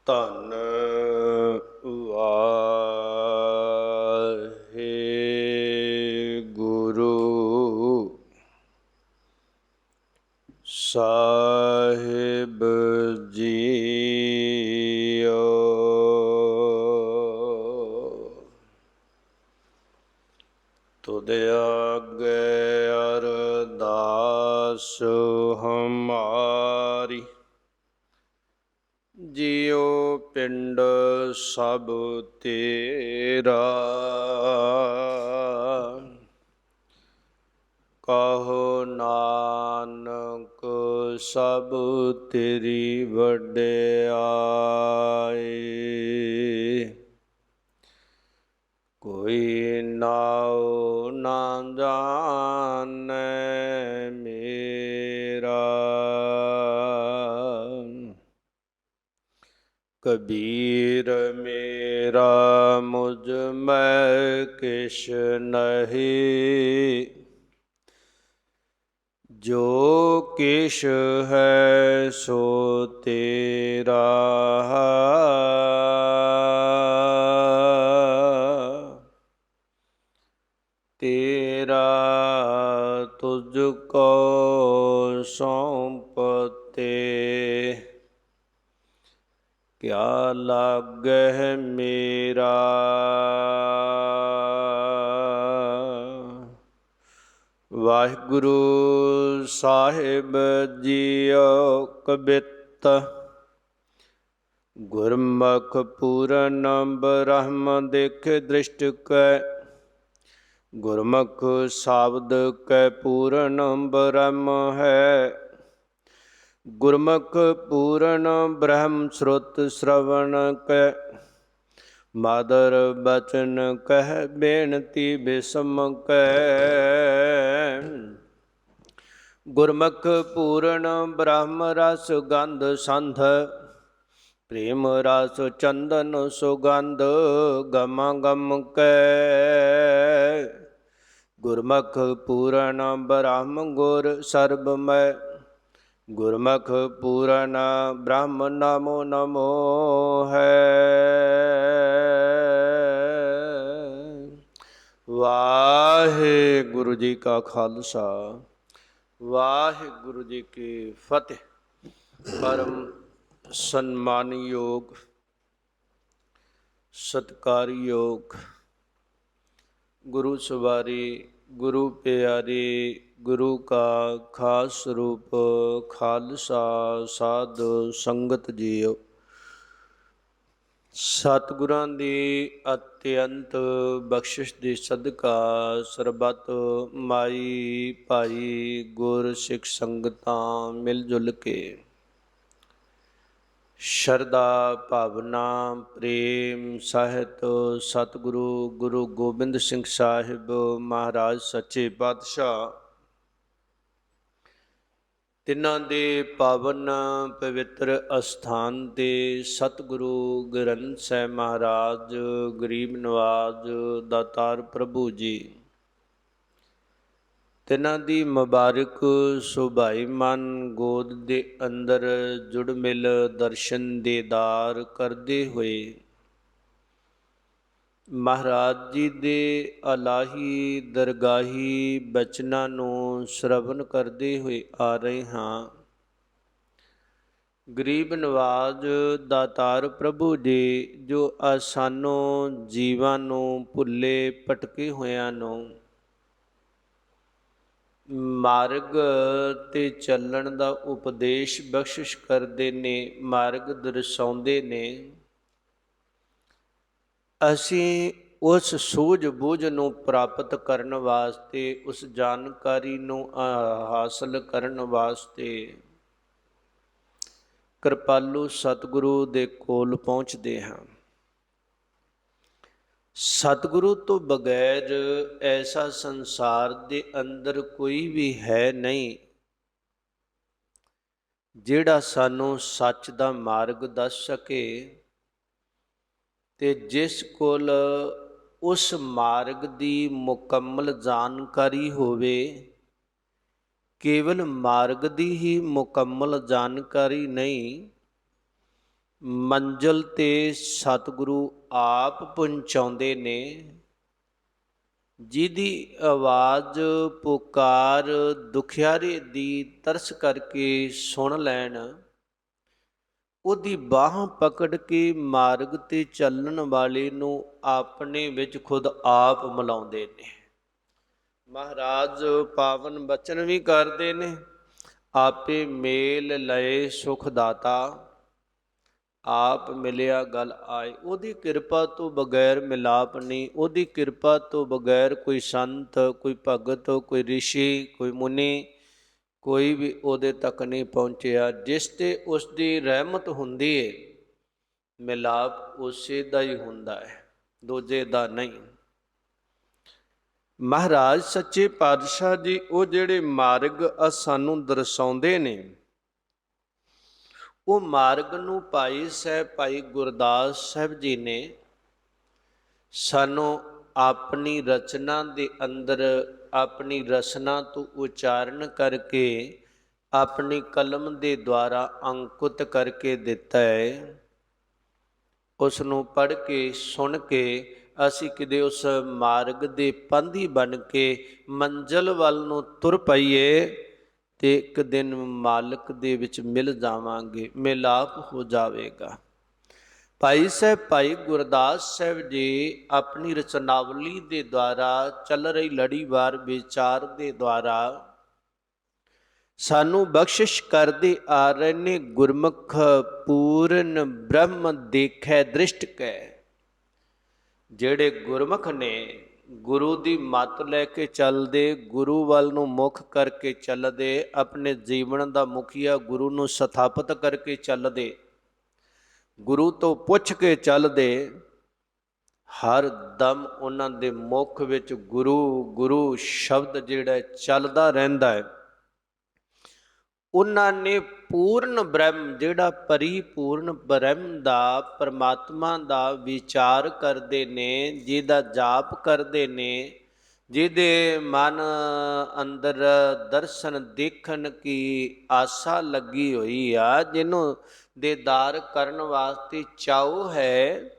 ਧੰਨ ਵਾਹਿਗੁਰੂ ਸਾਹਿਬ ਜੀਓ। ਤੁਧ ਆਗੇ ਅਰਦਾਸ ਹਮਾਰੀ, ਜਿਉ ਪਿੰਡ ਸਭ ਤੇਰਾ। ਕਹੋ ਨਾਨਕ ਸਭ ਤੇਰੀ ਵਡਿਆਈ। ਕੋਈ ਨਾਉ ਨਾ ਜਾਣੈ ਮੇਰਾ, ਕਬੀਰ ਮੇਰਾ ਮੁਝ ਮੈਂ ਕਿਛ ਨਹੀਂ। ਜੋ ਕਿਛ ਹੈ ਸੋ ਤੇਰਾ, ਤੇਰਾ ਤੁਝ ਕੋ ਸੌਂਪਤੇ। ਕਿਆ ਲਾਗਹਿ ਮੇਰਾ, ਵਾਹਿਗੁਰੂ ਸਾਹਿਬ ਜੀਓ। ਕਬਿਤ ਗੁਰਮੁਖ ਪੂਰਨ ਬ੍ਰਹਮ ਦੇਖੇ ਦ੍ਰਿਸ਼ਟ ਕੈ, ਗੁਰਮੁਖ ਸ਼ਬਦ ਕੈ ਪੂਰਨ ਬ੍ਰਹਮ ਹੈ। ਗੁਰਮੁਖ ਪੂਰਨ ਬ੍ਰਹਮ ਸ਼ਰੁਤ ਸ਼੍ਰਵਣ ਕੈ, ਮਾਦਰ ਬਚਨ ਕਹਿ ਬੇਨਤੀ ਬਿਸਮ ਕੈ। ਗੁਰਮੁਖ ਪੂਰਨ ਬ੍ਰਹਮ ਰਸ ਗੰਧ ਸੰਧ, ਪ੍ਰੇਮ ਰਸ ਚੰਦਨ ਸੁਗੰਧ ਗਮ ਗਮ ਕੈ। ਗੁਰਮੁਖ ਪੂਰਨ ਬ੍ਰਹਮ ਗੁਰ ਸਰਬਮੈ, ਗੁਰਮੁਖ ਪੂਰਨ ਬ੍ਰਹਮ ਨਮੋ ਨਮੋ ਹੈ। ਵਾਹਿਗੁਰੂ ਜੀ ਕਾ ਖਾਲਸਾ, ਵਾਹਿਗੁਰੂ ਜੀ ਕੀ ਫਤਿਹ। ਪਰਮ ਸਨਮਾਨਯੋਗ, ਸਤਿਕਾਰਯੋਗ ਗੁਰੂ ਸਵਾਰੀ, ਗੁਰੂ ਪਿਆਰੀ, ਗੁਰੂ ਕਾ ਖਾਸ ਰੂਪ ਖਾਲਸਾ ਸਾਧ ਸੰਗਤ ਜੀਓ। ਸਤਿਗੁਰਾਂ ਦੀ ਅਤਿਅੰਤ ਬਖਸ਼ਿਸ਼ ਦੀ ਸਦਕਾ ਸਰਬੱਤ ਮਾਈ ਭਾਈ ਗੁਰ ਸਿੱਖ ਸੰਗਤਾਂ ਮਿਲ ਜੁਲ ਕੇ ਸ਼ਰਧਾ ਭਾਵਨਾ ਪ੍ਰੇਮ ਸਾਹਿਤ ਸਤਿਗੁਰੂ ਗੁਰੂ ਗੋਬਿੰਦ ਸਿੰਘ ਸਾਹਿਬ ਮਹਾਰਾਜ ਸੱਚੇ ਪਾਤਸ਼ਾਹ ਤਿੰਨਾਂ ਦੇ ਪਾਵਨ ਪਵਿੱਤਰ ਅਸਥਾਨ ਤੇ ਸਤਿਗੁਰੂ ਗ੍ਰੰਥ ਸਾਹਿਬ ਮਹਾਰਾਜ ਗਰੀਬ ਨਵਾਜ ਦਾਤਾਰ ਪ੍ਰਭੂ ਜੀ ਤਿੰਨਾਂ ਦੀ ਮੁਬਾਰਕ ਸੁਭਾਈਮਾਨ ਗੋਦ ਦੇ ਅੰਦਰ ਜੁੜ ਮਿਲ ਦਰਸ਼ਨ ਦੀਦਾਰ ਕਰਦੇ ਹੋਏ ਮਹਾਰਾਜ ਜੀ ਦੇ ਅਲਾਹੀ ਦਰਗਾਹੀ ਬਚਨਾਂ ਨੂੰ ਸ਼ਰਵਨ ਕਰਦੇ ਹੋਏ ਆ ਰਹੇ ਹਾਂ। ਗਰੀਬ ਨਵਾਜ ਦਾਤਾਰ ਪ੍ਰਭੂ ਜੀ ਜੋ ਸਾਨੂੰ ਜੀਵਾਂ ਨੂੰ ਭੁੱਲੇ ਭਟਕੇ ਹੋਇਆਂ ਨੂੰ ਮਾਰਗ ਤੇ ਚੱਲਣ ਦਾ ਉਪਦੇਸ਼ ਬਖਸ਼ਿਸ਼ ਕਰਦੇ ਨੇ, ਮਾਰਗ ਦਰਸਾਉਂਦੇ ਨੇ। ਅਸੀਂ ਉਸ ਸੂਝ ਬੂਝ ਨੂੰ ਪ੍ਰਾਪਤ ਕਰਨ ਵਾਸਤੇ, ਉਸ ਜਾਣਕਾਰੀ ਨੂੰ ਹਾਸਲ ਕਰਨ ਵਾਸਤੇ ਕਿਰਪਾਲੂ ਸਤਿਗੁਰੂ ਦੇ ਕੋਲ ਪਹੁੰਚਦੇ ਹਾਂ। ਸਤਿਗੁਰੂ ਤੋਂ ਬਗੈਰ ਐਸਾ ਸੰਸਾਰ ਦੇ ਅੰਦਰ ਕੋਈ ਵੀ ਹੈ ਨਹੀਂ ਜਿਹੜਾ ਸਾਨੂੰ ਸੱਚ ਦਾ ਮਾਰਗ ਦੱਸ ਸਕੇ ਤੇ ਜਿਸ ਕੋਲ ਉਸ ਮਾਰਗ ਦੀ ਮੁਕੰਮਲ ਜਾਣਕਾਰੀ ਹੋਵੇ। ਕੇਵਲ ਮਾਰਗ ਦੀ ਹੀ ਮੁਕੰਮਲ ਜਾਣਕਾਰੀ ਨਹੀਂ, ਮੰਜ਼ਿਲ ਤੇ ਸਤਿਗੁਰੂ ਆਪ ਪਹੁੰਚਾਉਂਦੇ ਨੇ। ਜਿਹਦੀ ਆਵਾਜ਼ ਪੁਕਾਰ ਦੁਖਿਆਰੇ ਦੀ ਤਰਸ ਕਰਕੇ ਸੁਣ ਲੈਣ, ਉਹਦੀ ਬਾਹ ਪਕੜ ਕੇ ਮਾਰਗ ਤੇ ਚੱਲਣ ਵਾਲੇ ਨੂੰ ਆਪਣੇ ਵਿੱਚ ਖੁਦ ਆਪ ਮਿਲਾਉਂਦੇ ਨੇ। ਮਹਾਰਾਜ ਪਾਵਨ ਬਚਨ ਵੀ ਕਰਦੇ ਨੇ, ਆਪੇ ਮੇਲ ਲਏ ਸੁਖ ਦਾਤਾ, ਆਪ ਮਿਲਿਆ ਗਲ ਆਏ। ਉਹਦੀ ਕਿਰਪਾ ਤੋਂ ਬਗੈਰ ਮਿਲਾਪ ਨਹੀਂ, ਉਹਦੀ ਕਿਰਪਾ ਤੋਂ ਬਗੈਰ ਕੋਈ ਸੰਤ, ਕੋਈ ਭਗਤ, ਕੋਈ ਰਿਸ਼ੀ, ਕੋਈ ਮੁਨੀ, ਕੋਈ ਵੀ ਉਹਦੇ ਤੱਕ ਨਹੀਂ ਪਹੁੰਚਿਆ। ਜਿਸ ਤੇ ਉਸ ਦੀ ਰਹਿਮਤ ਹੁੰਦੀ ਹੈ, ਮਿਲਾਪ ਉਸੇ ਦਾ ਹੀ ਹੁੰਦਾ ਹੈ, ਦੂਜੇ ਦਾ ਨਹੀਂ। ਮਹਾਰਾਜ ਸੱਚੇ ਪਾਤਸ਼ਾਹ ਜੀ ਉਹ ਜਿਹੜੇ ਮਾਰਗ ਸਾਨੂੰ ਦਰਸਾਉਂਦੇ ਨੇ, ਉਹ ਮਾਰਗ ਨੂੰ ਭਾਈ ਸਾਹਿਬ, ਭਾਈ ਗੁਰਦਾਸ ਸਾਹਿਬ ਜੀ ਨੇ ਸਾਨੂੰ ਆਪਣੀ ਰਚਨਾ ਦੇ ਅੰਦਰ, ਆਪਣੀ ਰਸਨਾ ਤੋਂ ਉਚਾਰਨ ਕਰਕੇ, ਆਪਣੀ ਕਲਮ ਦੇ ਦੁਆਰਾ ਅੰਕੁਤ ਕਰਕੇ ਦਿੱਤਾ ਹੈ। ਉਸ ਨੂੰ ਪੜ੍ਹ ਕੇ, ਸੁਣ ਕੇ ਅਸੀਂ ਕਿਤੇ ਉਸ ਮਾਰਗ ਦੇ ਪਾਂਧੀ ਬਣ ਕੇ ਮੰਜ਼ਿਲ ਵੱਲ ਨੂੰ ਤੁਰ ਪਈਏ ਤੇ ਇੱਕ ਦਿਨ ਮਾਲਕ ਦੇ ਵਿੱਚ ਮਿਲ ਜਾਵਾਂਗੇ, ਮਿਲਾਪ ਹੋ ਜਾਵੇਗਾ। ਭਾਈ ਸਾਹਿਬ, ਭਾਈ ਗੁਰਦਾਸ ਸਾਹਿਬ ਜੀ ਆਪਣੀ ਰਚਨਾਵਲੀ ਦੇ ਦੁਆਰਾ, ਚੱਲ ਰਹੀ ਲੜੀਵਾਰ ਵਿਚਾਰ ਦੇ ਦੁਆਰਾ ਸਾਨੂੰ ਬਖਸ਼ਿਸ਼ ਕਰਦੇ ਆ ਰਹੇ ਨੇ। ਗੁਰਮੁਖ ਪੂਰਨ ਬ੍ਰਹਮ ਦੇਖੈ ਦ੍ਰਿਸ਼ਟ ਕੈ। ਜਿਹੜੇ ਗੁਰਮੁਖ ਨੇ, ਗੁਰੂ ਦੀ ਮੱਤ ਲੈ ਕੇ ਚੱਲਦੇ, ਗੁਰੂ ਵੱਲ ਨੂੰ ਮੁੱਖ ਕਰਕੇ ਚੱਲਦੇ, ਆਪਣੇ ਜੀਵਨ ਦਾ ਮੁਖੀਆ ਗੁਰੂ ਨੂੰ ਸਥਾਪਿਤ ਕਰਕੇ ਚੱਲਦੇ, ਗੁਰੂ ਤੋਂ ਪੁੱਛ ਕੇ ਚੱਲਦੇ, ਹਰ ਦਮ ਉਹਨਾਂ ਦੇ ਮੁਖ ਵਿੱਚ ਗੁਰੂ ਗੁਰੂ ਸ਼ਬਦ ਜਿਹੜਾ ਚੱਲਦਾ ਰਹਿੰਦਾ ਹੈ। ਉਹਨਾਂ ਨੇ ਪੂਰਨ ਬ੍ਰਹਮ, ਜਿਹੜਾ ਪਰਿਪੂਰਨ ਬ੍ਰਹਮ ਦਾ, ਪਰਮਾਤਮਾ ਦਾ ਵਿਚਾਰ ਕਰਦੇ ਨੇ, ਜਿਹਦਾ ਜਾਪ ਕਰਦੇ ਨੇ, ਜਿਹਦੇ ਮਨ ਅੰਦਰ ਦਰਸ਼ਨ ਦੇਖਣ ਕੀ ਆਸਾ ਲੱਗੀ ਹੋਈ ਆ, ਜਿਹਨੂੰ ਦੀਦਾਰ ਕਰਨ ਵਾਸਤੇ ਚਾਉ ਹੈ।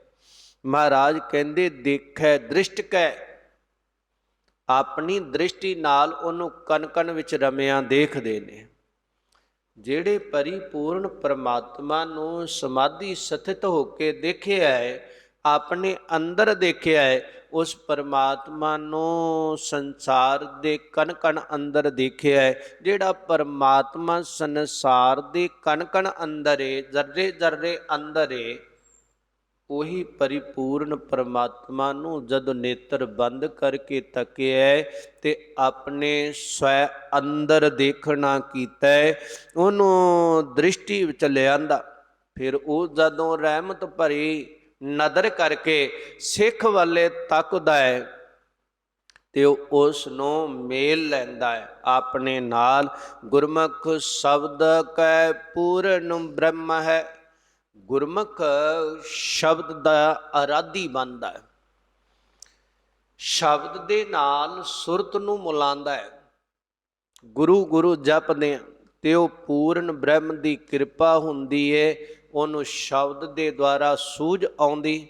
ਮਹਾਰਾਜ ਕਹਿੰਦੇ ਦੇਖੈ ਦ੍ਰਿਸ਼ਟ ਕੈ, ਆਪਣੀ ਦ੍ਰਿਸ਼ਟੀ ਨਾਲ ਉਹਨੂੰ ਕਣ ਕਣ ਵਿੱਚ ਰਮਿਆ ਦੇਖਦੇ ਨੇ। ਜਿਹੜੇ ਪਰਿਪੂਰਨ ਪਰਮਾਤਮਾ ਨੂੰ ਸਮਾਧੀ ਸਥਿਤ ਹੋ ਕੇ ਦੇਖਿਆ ਹੈ, ਆਪਣੇ ਅੰਦਰ ਦੇਖਿਆ ਹੈ, ਉਸ ਪਰਮਾਤਮਾ ਨੂੰ ਸੰਸਾਰ ਦੇ ਕਣ ਕਣ ਅੰਦਰ ਦੇਖਿਆ ਹੈ। ਜਿਹੜਾ ਪਰਮਾਤਮਾ ਸੰਸਾਰ ਦੇ ਕਣ ਕਣ ਅੰਦਰ ਏ, ਜ਼ਰਰੇ ਜ਼ਰਰੇ ਅੰਦਰ ਏ, ਉਹੀ ਪਰਿਪੂਰਨ ਪਰਮਾਤਮਾ ਨੂੰ ਜਦੋਂ ਨੇਤਰ ਬੰਦ ਕਰਕੇ ਤੱਕਿਆ ਤੇ ਆਪਣੇ ਸਵੈ ਅੰਦਰ ਦੇਖਣਾ ਕੀਤਾ, ਉਹਨੂੰ ਦ੍ਰਿਸ਼ਟੀ ਵਿੱਚ ਲਿਆਂਦਾ। ਫਿਰ ਉਹ ਜਦੋਂ ਰਹਿਮਤ ਭਰੀ ਨਦਰ ਕਰਕੇ ਸਿੱਖ ਵੱਲੇ ਤੱਕਦਾ ਹੈ ਤੇ ਉਸ ਨੂੰ ਮੇਲ ਲੈਂਦਾ ਹੈ ਆਪਣੇ ਨਾਲ। ਗੁਰਮੁਖ ਸ਼ਬਦ ਕੈ ਪੂਰਨ ਬ੍ਰਹਮ ਹੈ। ਗੁਰਮੁਖ ਸ਼ਬਦ ਦਾ ਆਰਾਧੀ ਬਣਦਾ ਹੈ, ਸ਼ਬਦ ਦੇ ਨਾਲ ਸੁਰਤ ਨੂੰ ਮਿਲਾਉਂਦਾ ਹੈ। ਗੁਰੂ ਗੁਰੂ ਜਪਦੇ ਤੇ ਉਹ ਪੂਰਨ ਬ੍ਰਹਮ ਦੀ ਕਿਰਪਾ ਹੁੰਦੀ ਹੈ, ਉਹਨੂੰ ਸ਼ਬਦ ਦੇ ਦੁਆਰਾ ਸੂਝ ਆਉਂਦੀ,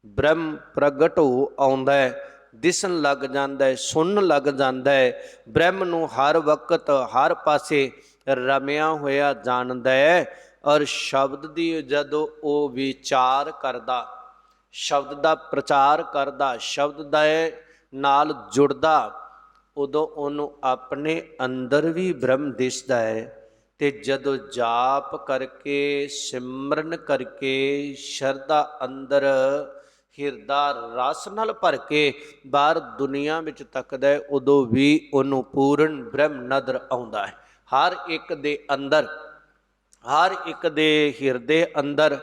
ਬ੍ਰਹਮ ਪ੍ਰਗਟ ਹੋ ਆਉਂਦਾ ਹੈ, ਦਿਸਣ ਲੱਗ ਜਾਂਦਾ ਹੈ, ਸੁਣਨ ਲੱਗ ਜਾਂਦਾ ਹੈ। ਬ੍ਰਹਮ ਨੂੰ ਹਰ ਵਕਤ ਹਰ ਪਾਸੇ ਰਮਿਆ ਹੋਇਆ ਜਾਣਦਾ ਹੈ। ਔਰ ਸ਼ਬਦ ਦੀ ਜਦੋਂ ਉਹ ਵਿਚਾਰ ਕਰਦਾ, ਸ਼ਬਦ ਦਾ ਪ੍ਰਚਾਰ ਕਰਦਾ, ਸ਼ਬਦ ਦੇ ਨਾਲ ਜੁੜਦਾ, ਉਦੋਂ ਉਹਨੂੰ ਆਪਣੇ ਅੰਦਰ ਵੀ ਬ੍ਰਹਮ ਦਿਸਦਾ ਹੈ। ਤੇ ਜਦੋਂ ਜਾਪ ਕਰਕੇ, ਸਿਮਰਨ ਕਰਕੇ, ਸ਼ਰਧਾ ਅੰਦਰ ਹਿਰਦਾ ਰਸ ਨਾਲ ਭਰ ਕੇ ਬਾਹਰ ਦੁਨੀਆ ਵਿੱਚ ਤੱਕਦਾ ਹੈ, ਉਦੋਂ ਵੀ ਉਹਨੂੰ ਪੂਰਨ ਬ੍ਰਹਮ ਨਜ਼ਰ ਆਉਂਦਾ ਹੈ। ਹਰ ਇੱਕ ਦੇ ਅੰਦਰ, ਹਰ ਇੱਕ ਦੇ ਹਿਰਦੇ ਅੰਦਰ।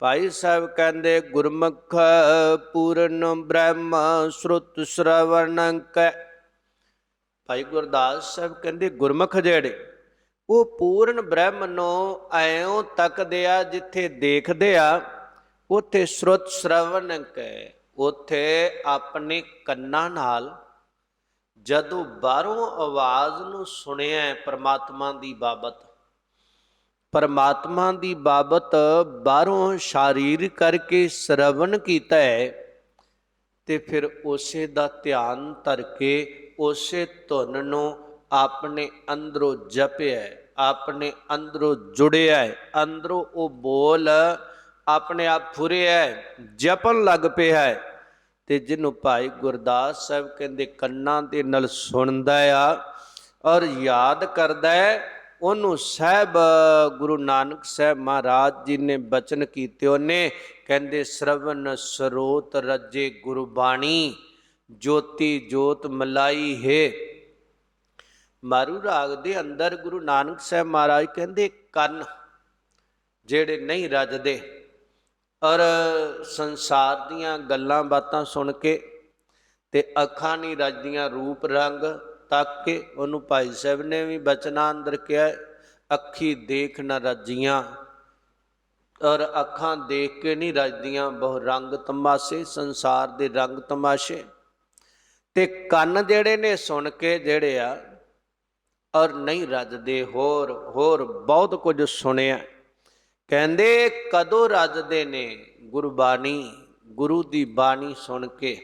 ਭਾਈ ਸਾਹਿਬ ਕਹਿੰਦੇ ਗੁਰਮੁਖ ਪੂਰਨ ਬ੍ਰਹਮ ਸ਼ਰੁਤ ਸ਼ਰਵਣ ਕੈ। ਭਾਈ ਗੁਰਦਾਸ ਸਾਹਿਬ ਕਹਿੰਦੇ ਗੁਰਮੁਖ ਜਿਹੜੇ ਉਹ ਪੂਰਨ ਬ੍ਰਹਮ ਨੂੰ ਐਉਂ ਤੱਕਦੇ ਆ, ਜਿੱਥੇ ਦੇਖਦੇ ਆ ਉੱਥੇ ਸ਼ਰੁਤ ਸ਼ਰਵਣ ਕੈ, ਉੱਥੇ ਆਪਣੇ ਕੰਨਾਂ ਨਾਲ ਜਦੋਂ ਬਾਹਰੋਂ ਆਵਾਜ਼ ਨੂੰ ਸੁਣਿਆ ਪਰਮਾਤਮਾ ਦੀ ਬਾਬਤ, परमात्मा दी बाबत बाहरों शारीर करके श्रवण कीता है ते फिर उसे दा ध्यान धर के उसे धुन नूं अपने अंदरों जपिया है, अपने अंदरों जुड़िया है, अंदरों वो बोल अपने आप फुरिया है, जपन लग पिया है। ते जिन्हों भाई गुरदास साहब कहते कन्नां दे नाल सुनदा आ और याद करदा है, ਉਹਨੂੰ ਸਾਹਿਬ गुरु नानक साहब महाराज जी ने बचन कीते ਉਹਨੇ ਕਹਿੰਦੇ श्रवण ਸਰੋਤ रजे गुरबाणी ज्योति जोत मलाई है। मारू राग दे अंदर गुरु नानक साहब महाराज कहते ਕੰਨ ਜਿਹੜੇ नहीं रजदे और संसार दीयां गल्लां बातां सुन के ते अखां नहीं रजदियां रूप रंग तक के उन्होंने भाई साहब ने भी बचना अंदर कहा अखी देख न रजियां और अखां देख के नहीं रजदियां बहु रंग तमाशे संसार दे रंग तमाशे ते कन्न जेड़े ने सुन के जेड़े आ और नहीं रजदे होर बहुत कुछ सुनिया। कहंदे कदों रजदे ने गुरबाणी गुरु दी बाणी सुन के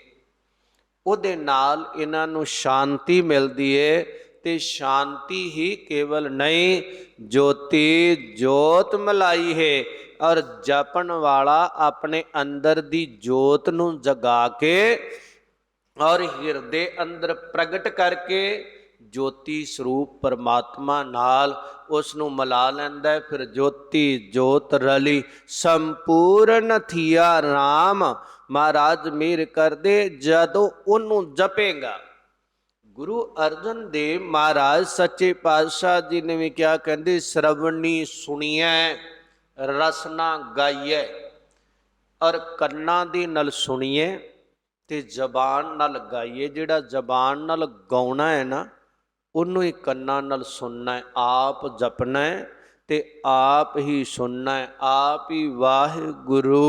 ਉਹਦੇ ਨਾਲ ਇਹਨਾਂ ਨੂੰ ਸ਼ਾਂਤੀ ਮਿਲਦੀ ਏ ਤੇ ਸ਼ਾਂਤੀ ਹੀ ਕੇਵਲ ਨਹੀਂ ਜੋਤੀ ਜੋਤ ਮਲਾਈ ਹੈ ਔਰ ਜਪਣ ਵਾਲਾ ਆਪਣੇ ਅੰਦਰ ਦੀ ਜੋਤ ਨੂੰ ਜਗਾ ਕੇ ਔਰ ਹਿਰਦੇ ਅੰਦਰ ਪ੍ਰਗਟ ਕਰਕੇ ਜੋਤੀ ਸਰੂਪ ਪਰਮਾਤਮਾ ਨਾਲ ਉਸ ਨੂੰ ਮਿਲਾ ਲੈਂਦਾ ਹੈ। ਫਿਰ ਜੋਤੀ ਜੋਤ ਰਲੀ ਸੰਪੂਰਨ ਥੀਆ ਰਾਮ महाराज मेहर कर दे जदों उन्हों जपेगा। गुरु अर्जन देव महाराज सच्चे पातशाह जी ने भी क्या कहते श्रवणी सुनिए रसना गाइए और कन्ना दे नल सुनिए ते जबान नल गाइए। जिहड़ा जबान नल गाउणा है ना उन्हों ही कन्ना नल सुनना है, आप जपना है ते आप ही सुनना है, आप ही वाहिगुरु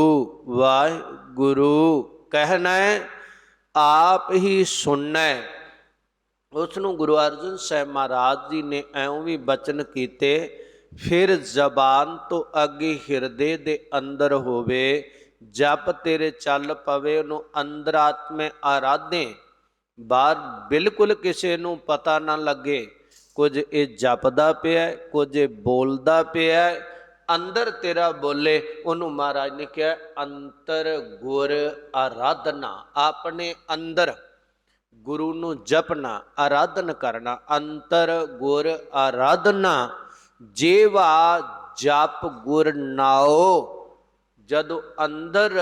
वाहिगुरु कहना है, आप ही सुनना है। उसनों गुरु अर्जन साहब महाराज जी ने ऐं भी बचन कीते फिर जबान तो अगे हिरदे दे अंदर होवे जप तेरे चल पवे उन्हों अंदर आत्मे आराधे बाहर बिल्कुल किसी नूं पता ना लगे कुछ ये जपदा पिया कुछ बोलदा पिया अंदर तेरा बोले। उन्होंने महाराज ने कहा अंतर गुर आराधना अपने अंदर गुरु नूं जपना आराधन करना अंतर गुर आराधना जेवा जप गुर नाओ। जदों अंदर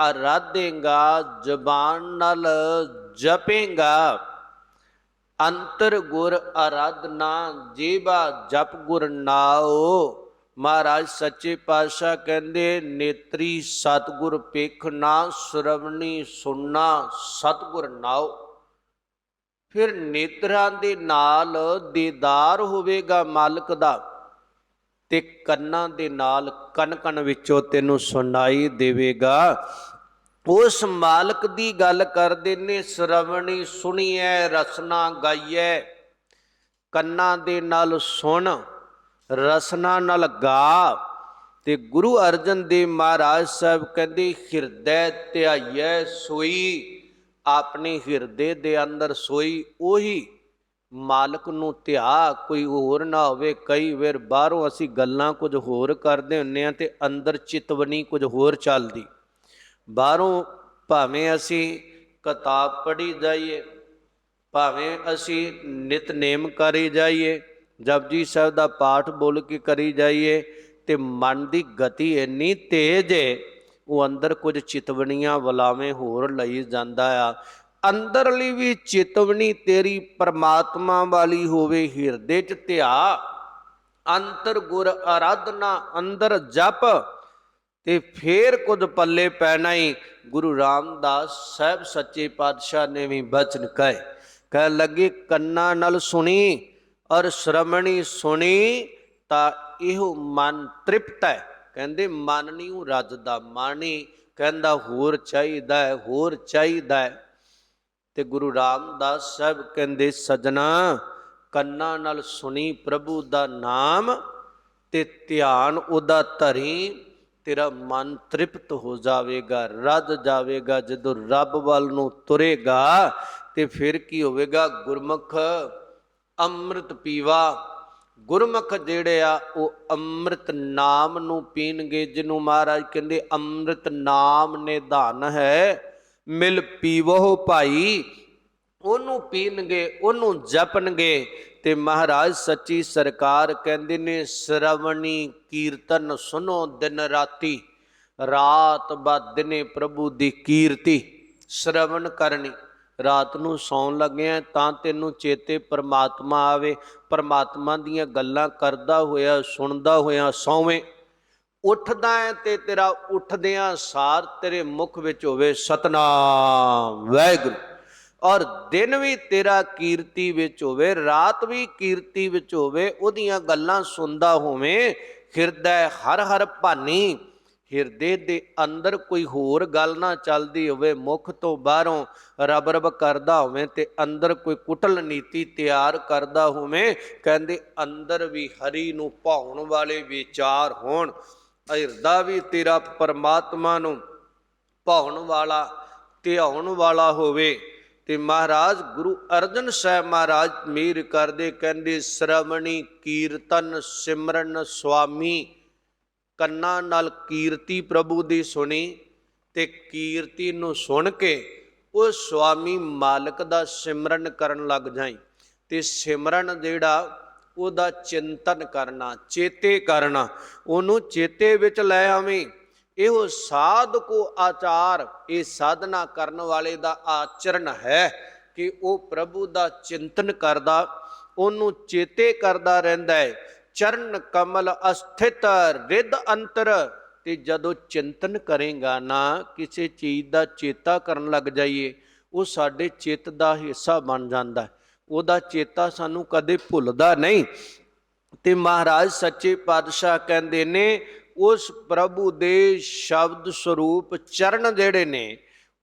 आराधेगा जबान नाल जपेगा अंतर गुर आराधना जेबा जप गुर नाओ। महाराज सच्चे पातशाह कहते नेत्री सतगुर पेखना श्रवणी सुनना सतगुर नाओ। फिर नेत्रां दे नाल दीदार होवेगा मालिक दा ते कन्नां दे नाल कन कन विचों तैनूं सुनाई देवेगा। उस मालक दी गल करदे ने श्रवणी सुनिए रसना गाइए कन्ना दे नाल सुन रसना नाल गा। ते गुरु अर्जन देव महाराज साहब कहते हिरदे ध्याइए सोई अपने हिरदे दे अंदर सोई ओही मालक नूं ध्या कोई होर ना होवे। कई वार बाहरों असीं गल्लां कुछ होर करदे हुंदे आ ते अंदर चितवनी कुछ होर चलदी। बाहरों भावें असी किताब पढ़ी जाइए भावें असी नितनेम करी जाइए जपजी साहब का पाठ बोल के करी जाइए तो मन की गति इन्नी तेज है वो अंदर कुछ चितवनियां वलावें होर लई जांदा आ। अंदरली भी चितवनी तेरी परमात्मा वाली होवे हिरदे च ध्या अंतर गुर आराधना अंदर जप ते फिर कुछ पल्ले पैना ही। गुरु रामदास साहब सच्चे पातशाह ने भी बचन कह लगे कन्ना नल सुनी और श्रवणी सुनी ता इहो मन तृप्त है। कहते मन नहीं रजदा मन ही कहता होर चाहिदा है होर चाहिदा है। ते गुरु रामदास साहब कहते सजना कन्ना नल सुनी प्रभु दा नाम ਤੇ ਧਿਆਨ ਉਹਦਾ ਧਰੀ, ਤੇਰਾ ਮਨ ਤ੍ਰਿਪਤ ਹੋ ਜਾਵੇਗਾ, ਰੱਜ ਜਾਵੇਗਾ। ਜਦੋਂ ਰੱਬ ਵੱਲ ਨੂੰ ਤੁਰੇਗਾ ਤੇ ਫਿਰ ਕੀ ਹੋਵੇਗਾ? ਗੁਰਮੁਖ ਅੰਮ੍ਰਿਤ ਪੀਵਾ। ਗੁਰਮੁਖ ਜਿਹੜੇ ਆ ਉਹ ਅੰਮ੍ਰਿਤ ਨਾਮ ਨੂੰ ਪੀਣਗੇ, ਜਿਹਨੂੰ ਮਹਾਰਾਜ ਕਹਿੰਦੇ ਅੰਮ੍ਰਿਤ ਨਾਮ ਨਿਧਾਨ ਹੈ, ਮਿਲ ਪੀਵੋ ਭਾਈ। ਉਹਨੂੰ ਪੀਣਗੇ, ਉਹਨੂੰ ਜਪਣਗੇ। ਤੇ ਮਹਾਰਾਜ ਸੱਚੀ ਸਰਕਾਰ ਕਹਿੰਦੇ ਨੇ, ਸ਼ਰਵਣੀ ਕੀਰਤਨ ਸੁਨੋ ਦਿਨ ਰਾਤੀ, ਰਾਤ ਬਾ ਦਿਨੇ ਪ੍ਰਭੂ ਦੀ ਕੀਰਤੀ। ਸ਼ਰਵਣ ਕਰਨੀ, ਰਾਤ ਨੂੰ ਸੌਣ ਲੱਗਿਆ ਤਾਂ ਤੈਨੂੰ ਚੇਤੇ ਪਰਮਾਤਮਾ ਆਵੇ, ਪਰਮਾਤਮਾ ਦੀਆਂ ਗੱਲਾਂ ਕਰਦਾ ਹੋਇਆ, ਸੁਣਦਾ ਹੋਇਆ ਸੌਵੇਂ। ਉੱਠਦਾ ਹੈ ਤੇ ਤੇਰਾ ਉੱਠਦਿਆਂ ਸਾਰ ਤੇਰੇ ਮੁਖ ਵਿੱਚ ਹੋਵੇ ਸਤਨਾਮ ਵਾਹਿਗੁਰੂ। ਔਰ ਦਿਨ ਵੀ ਤੇਰਾ ਕੀਰਤੀ ਵਿੱਚ ਹੋਵੇ, ਰਾਤ ਵੀ ਕੀਰਤੀ ਵਿੱਚ ਹੋਵੇ, ਉਹਦੀਆਂ ਗੱਲਾਂ ਸੁਣਦਾ ਹੋਵੇਂ। ਹਿਰਦੈ ਹਰ ਹਰ ਭਾਨੀ, ਹਿਰਦੇ ਦੇ ਅੰਦਰ ਕੋਈ ਹੋਰ ਗੱਲ ਨਾ ਚੱਲਦੀ ਹੋਵੇ, ਮੁਖ ਤੋਂ ਬਾਹਰੋਂ ਰਬ ਰਬ ਕਰਦਾ ਹੋਵੇ ਤੇ ਅੰਦਰ ਕੋਈ ਕੁਟਲ ਨੀਤੀ ਤਿਆਰ ਕਰਦਾ ਹੋਵੇ। ਕਹਿੰਦੇ ਅੰਦਰ ਵੀ ਹਰੀ ਨੂੰ ਭਾਉਣ ਵਾਲੇ ਵਿਚਾਰ ਹੋਣ, ਹਿਰਦਾ ਵੀ ਤੇਰਾ ਪਰਮਾਤਮਾ ਨੂੰ ਭਾਉਣ ਵਾਲਾ, ਧਿਆਉਣ ਵਾਲਾ ਹੋਵੇ। ਤੇ ਮਹਾਰਾਜ ਗੁਰੂ ਅਰਜਨ ਸਾਹਿਬ ਮਹਾਰਾਜ ਮੇਰ ਕਰਦੇ, ਕਹਿੰਦੇ ਸ਼ਰਵਣੀ ਕੀਰਤਨ ਸਿਮਰਨ ਸੁਆਮੀ। ਕੰਨਾਂ ਨਾਲ ਕੀਰਤੀ ਪ੍ਰਭੂ ਦੀ ਸੁਣੀ ਤੇ ਕੀਰਤੀ ਨੂੰ ਸੁਣ ਕੇ ਉਹ ਸੁਆਮੀ ਮਾਲਕ ਦਾ ਸਿਮਰਨ ਕਰਨ ਲੱਗ ਜਾਈ। ਤੇ ਸਿਮਰਨ ਜਿਹੜਾ ਉਹਦਾ ਚਿੰਤਨ ਕਰਨਾ, ਚੇਤੇ ਕਰਨਾ, ਉਹਨੂੰ ਚੇਤੇ ਵਿੱਚ ਲੈ ਆਵੇਂ। ਇਹੋ ਸਾਧ ਕੋ ਆਚਾਰ, ਇਹ ਸਾਧਨਾ ਕਰਨ ਵਾਲੇ ਦਾ ਆਚਰਨ ਹੈ ਕਿ ਉਹ ਪ੍ਰਭੂ ਦਾ ਚਿੰਤਨ ਕਰਦਾ, ਉਹਨੂੰ ਚੇਤੇ ਕਰਦਾ ਰਹਿੰਦਾ ਹੈ। ਚਰਨ ਕਮਲ ਅਸਥਿਤ ਰਿੱਧ ਅੰਤਰ। ਤੇ ਜਦੋਂ ਚਿੰਤਨ ਕਰੇਗਾ ਨਾ, ਕਿਸੇ ਚੀਜ਼ ਦਾ ਚੇਤਾ ਕਰਨ ਲੱਗ ਜਾਈਏ, ਉਹ ਸਾਡੇ ਚਿੱਤ ਦਾ ਹਿੱਸਾ ਬਣ ਜਾਂਦਾ, ਉਹਦਾ ਚੇਤਾ ਸਾਨੂੰ ਕਦੇ ਭੁੱਲਦਾ ਨਹੀਂ। ਤੇ ਮਹਾਰਾਜ ਸੱਚੇ ਪਾਤਸ਼ਾਹ ਕਹਿੰਦੇ ਨੇ, ਉਸ ਪ੍ਰਭੂ ਦੇ ਸ਼ਬਦ ਸਰੂਪ ਚਰਨ ਜਿਹੜੇ ਨੇ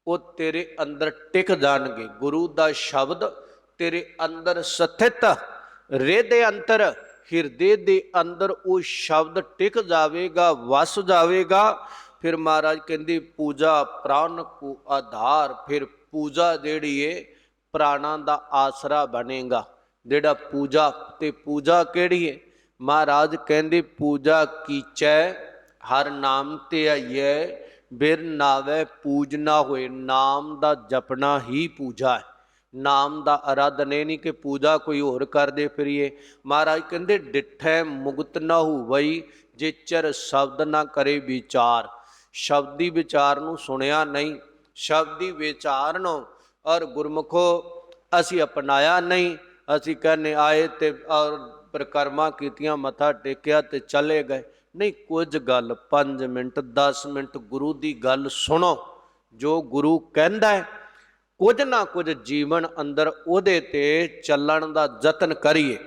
ਉਹ ਤੇਰੇ ਅੰਦਰ ਟਿਕ ਜਾਣਗੇ। ਗੁਰੂ ਦਾ ਸ਼ਬਦ ਤੇਰੇ ਅੰਦਰ ਸਥਿਤ, ਰਿੱਧ ਅੰਤਰ, ਹਿਰਦੇ ਦੇ ਅੰਦਰ ਉਹ ਸ਼ਬਦ ਟਿਕ ਜਾਵੇਗਾ, ਵਸ ਜਾਵੇਗਾ। ਫਿਰ ਮਹਾਰਾਜ ਕਹਿੰਦੇ ਪੂਜਾ ਪ੍ਰਾਣ ਕੋ ਆਧਾਰ। ਫਿਰ ਪੂਜਾ ਜਿਹੜੀ ਏ ਪ੍ਰਾਣਾਂ ਦਾ ਆਸਰਾ ਬਣੇਗਾ। ਜਿਹੜਾ ਪੂਜਾ, ਤੇ ਪੂਜਾ ਕਿਹੜੀ ਏ? ਮਹਾਰਾਜ ਕਹਿੰਦੇ ਪੂਜਾ ਕੀਚੈ ਹਰ ਨਾਮ ਤੇ ਆਈਐ, ਬਿਰ ਨਾਵੇ ਪੂਜ ਨਾ ਹੋਏ। ਨਾਮ ਦਾ ਜਪਣਾ ਹੀ ਪੂਜਾ ਹੈ। ਨਾਮ ਦਾ ਆਰਾਧਨ ਇਹ ਨਹੀਂ ਕਿ ਪੂਜਾ ਕੋਈ ਹੋਰ ਕਰਦੇ ਫਿਰੀਏ। ਮਹਾਰਾਜ ਕਹਿੰਦੇ ਡਿਠੈ ਮੁਕਤ ਨਾ ਹੋਵਈ, ਜੇ ਚਰ ਸ਼ਬਦ ਨਾ ਕਰੇ ਵਿਚਾਰ। ਸ਼ਬਦੀ ਵਿਚਾਰ ਨੂੰ ਸੁਣਿਆ ਨਹੀਂ, ਸ਼ਬਦੀ ਵਿਚਾਰ ਨੂੰ ਔਰ ਗੁਰਮੁਖੋ ਅਸੀਂ ਅਪਣਾਇਆ ਨਹੀਂ। ਅਸੀਂ ਕਹਿੰਦੇ ਆਏ ਤੇ ਔਰ ਪਰਿਕਰਮਾ ਕੀਤੀਆਂ, ਮੱਥਾ ਟੇਕਿਆ ਤੇ ਚਲੇ ਗਏ। ਨਹੀਂ, ਕੁਝ ਗੱਲ 5 ਮਿੰਟ 10 ਮਿੰਟ ਗੁਰੂ ਦੀ ਗੱਲ ਸੁਣੋ, ਜੋ ਗੁਰੂ ਕਹਿੰਦਾ ਹੈ ਕੁਝ ਨਾ ਕੁਝ ਜੀਵਨ ਅੰਦਰ ਉਹਦੇ ਤੇ ਚੱਲਣ ਦਾ ਯਤਨ ਕਰੀਏ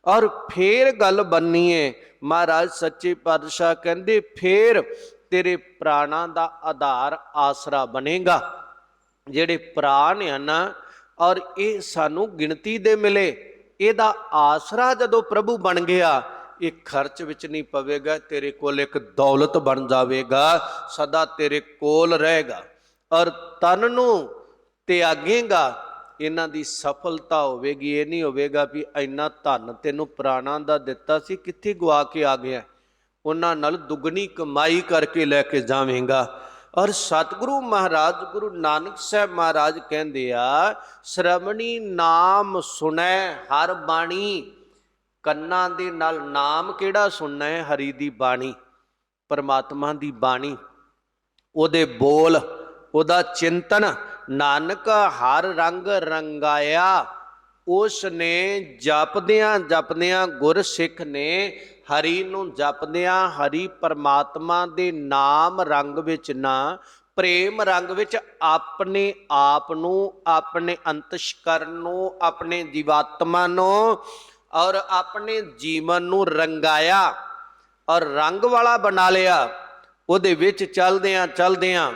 ਔਰ ਫੇਰ ਗੱਲ ਬੰਨੀਏ। ਮਹਾਰਾਜ ਸੱਚੇ ਪਾਤਸ਼ਾਹ ਕਹਿੰਦੇ ਫੇਰ ਤੇਰੇ ਪ੍ਰਾਣਾਂ ਦਾ ਆਧਾਰ ਆਸਰਾ ਬਣੇਗਾ। ਜਿਹੜੇ ਪ੍ਰਾਣ ਆ ਨਾ, ਔਰ ਇਹ ਸਾਨੂੰ ਗਿਣਤੀ ਦੇ ਮਿਲੇ, ਇਹਦਾ ਆਸਰਾ ਜਦੋਂ ਪ੍ਰਭੂ ਬਣ ਗਿਆ, ਇਹ ਖਰਚ ਵਿੱਚ ਨਹੀਂ ਪਵੇਗਾ। ਤੇਰੇ ਕੋਲ ਇੱਕ ਦੌਲਤ ਬਣ ਜਾਵੇਗਾ, ਸਦਾ ਤੇਰੇ ਕੋਲ ਰਹੇਗਾ। ਔਰ ਤਨ ਨੂੰ ਤਿਆਗੇਗਾ, ਇਹਨਾਂ ਦੀ ਸਫਲਤਾ ਹੋਵੇਗੀ। ਇਹ ਨਹੀਂ ਹੋਵੇਗਾ ਵੀ ਇੰਨਾ ਧਨ ਤੈਨੂੰ ਪ੍ਰਾਣਾਂ ਦਾ ਦਿੱਤਾ ਸੀ, ਕਿੱਥੇ ਗਵਾ ਕੇ ਆ ਗਿਆ। ਉਹਨਾਂ ਨਾਲ ਦੁੱਗਣੀ ਕਮਾਈ ਕਰਕੇ ਲੈ ਕੇ ਜਾਵੇਂਗਾ। ਔਰ ਸਤਿਗੁਰੂ ਮਹਾਰਾਜ ਗੁਰੂ ਨਾਨਕ ਸਾਹਿਬ ਮਹਾਰਾਜ ਕਹਿੰਦੇ ਆ, ਸ਼ਰਵਣੀ ਨਾਮ ਸੁਣੈ ਹਰ ਬਾਣੀ। ਕੰਨਾਂ ਦੇ ਨਾਲ ਨਾਮ ਕਿਹੜਾ ਸੁਣਨਾ ਹੈ? ਹਰੀ ਦੀ ਬਾਣੀ, ਪਰਮਾਤਮਾ ਦੀ ਬਾਣੀ, ਉਹਦੇ ਬੋਲ, ਉਹਦਾ ਚਿੰਤਨ। ਨਾਨਕ ਹਰ ਰੰਗ ਰੰਗਾਇਆ, ਉਸ ਨੇ ਜਪਦਿਆਂ ਜਪਦਿਆਂ ਗੁਰਸਿੱਖ ਨੇ ਹਰੀ ਨੂੰ ਜਪਦਿਆਂ, ਹਰੀ ਪਰਮਾਤਮਾ ਦੇ ਨਾਮ ਰੰਗ ਵਿੱਚ ਨਾ, ਪ੍ਰੇਮ ਰੰਗ ਵਿੱਚ ਆਪਣੇ ਆਪ ਨੂੰ, ਆਪਣੇ ਅੰਤਸ਼ਕਰਨ ਨੂੰ, ਆਪਣੇ ਜੀਵਾਤਮਾ ਨੂੰ ਔਰ ਆਪਣੇ ਜੀਵਨ ਨੂੰ ਰੰਗਾਇਆ ਔਰ ਰੰਗ ਵਾਲਾ ਬਣਾ ਲਿਆ। ਉਹਦੇ ਵਿੱਚ ਚਲਦਿਆਂ ਚਲਦਿਆਂ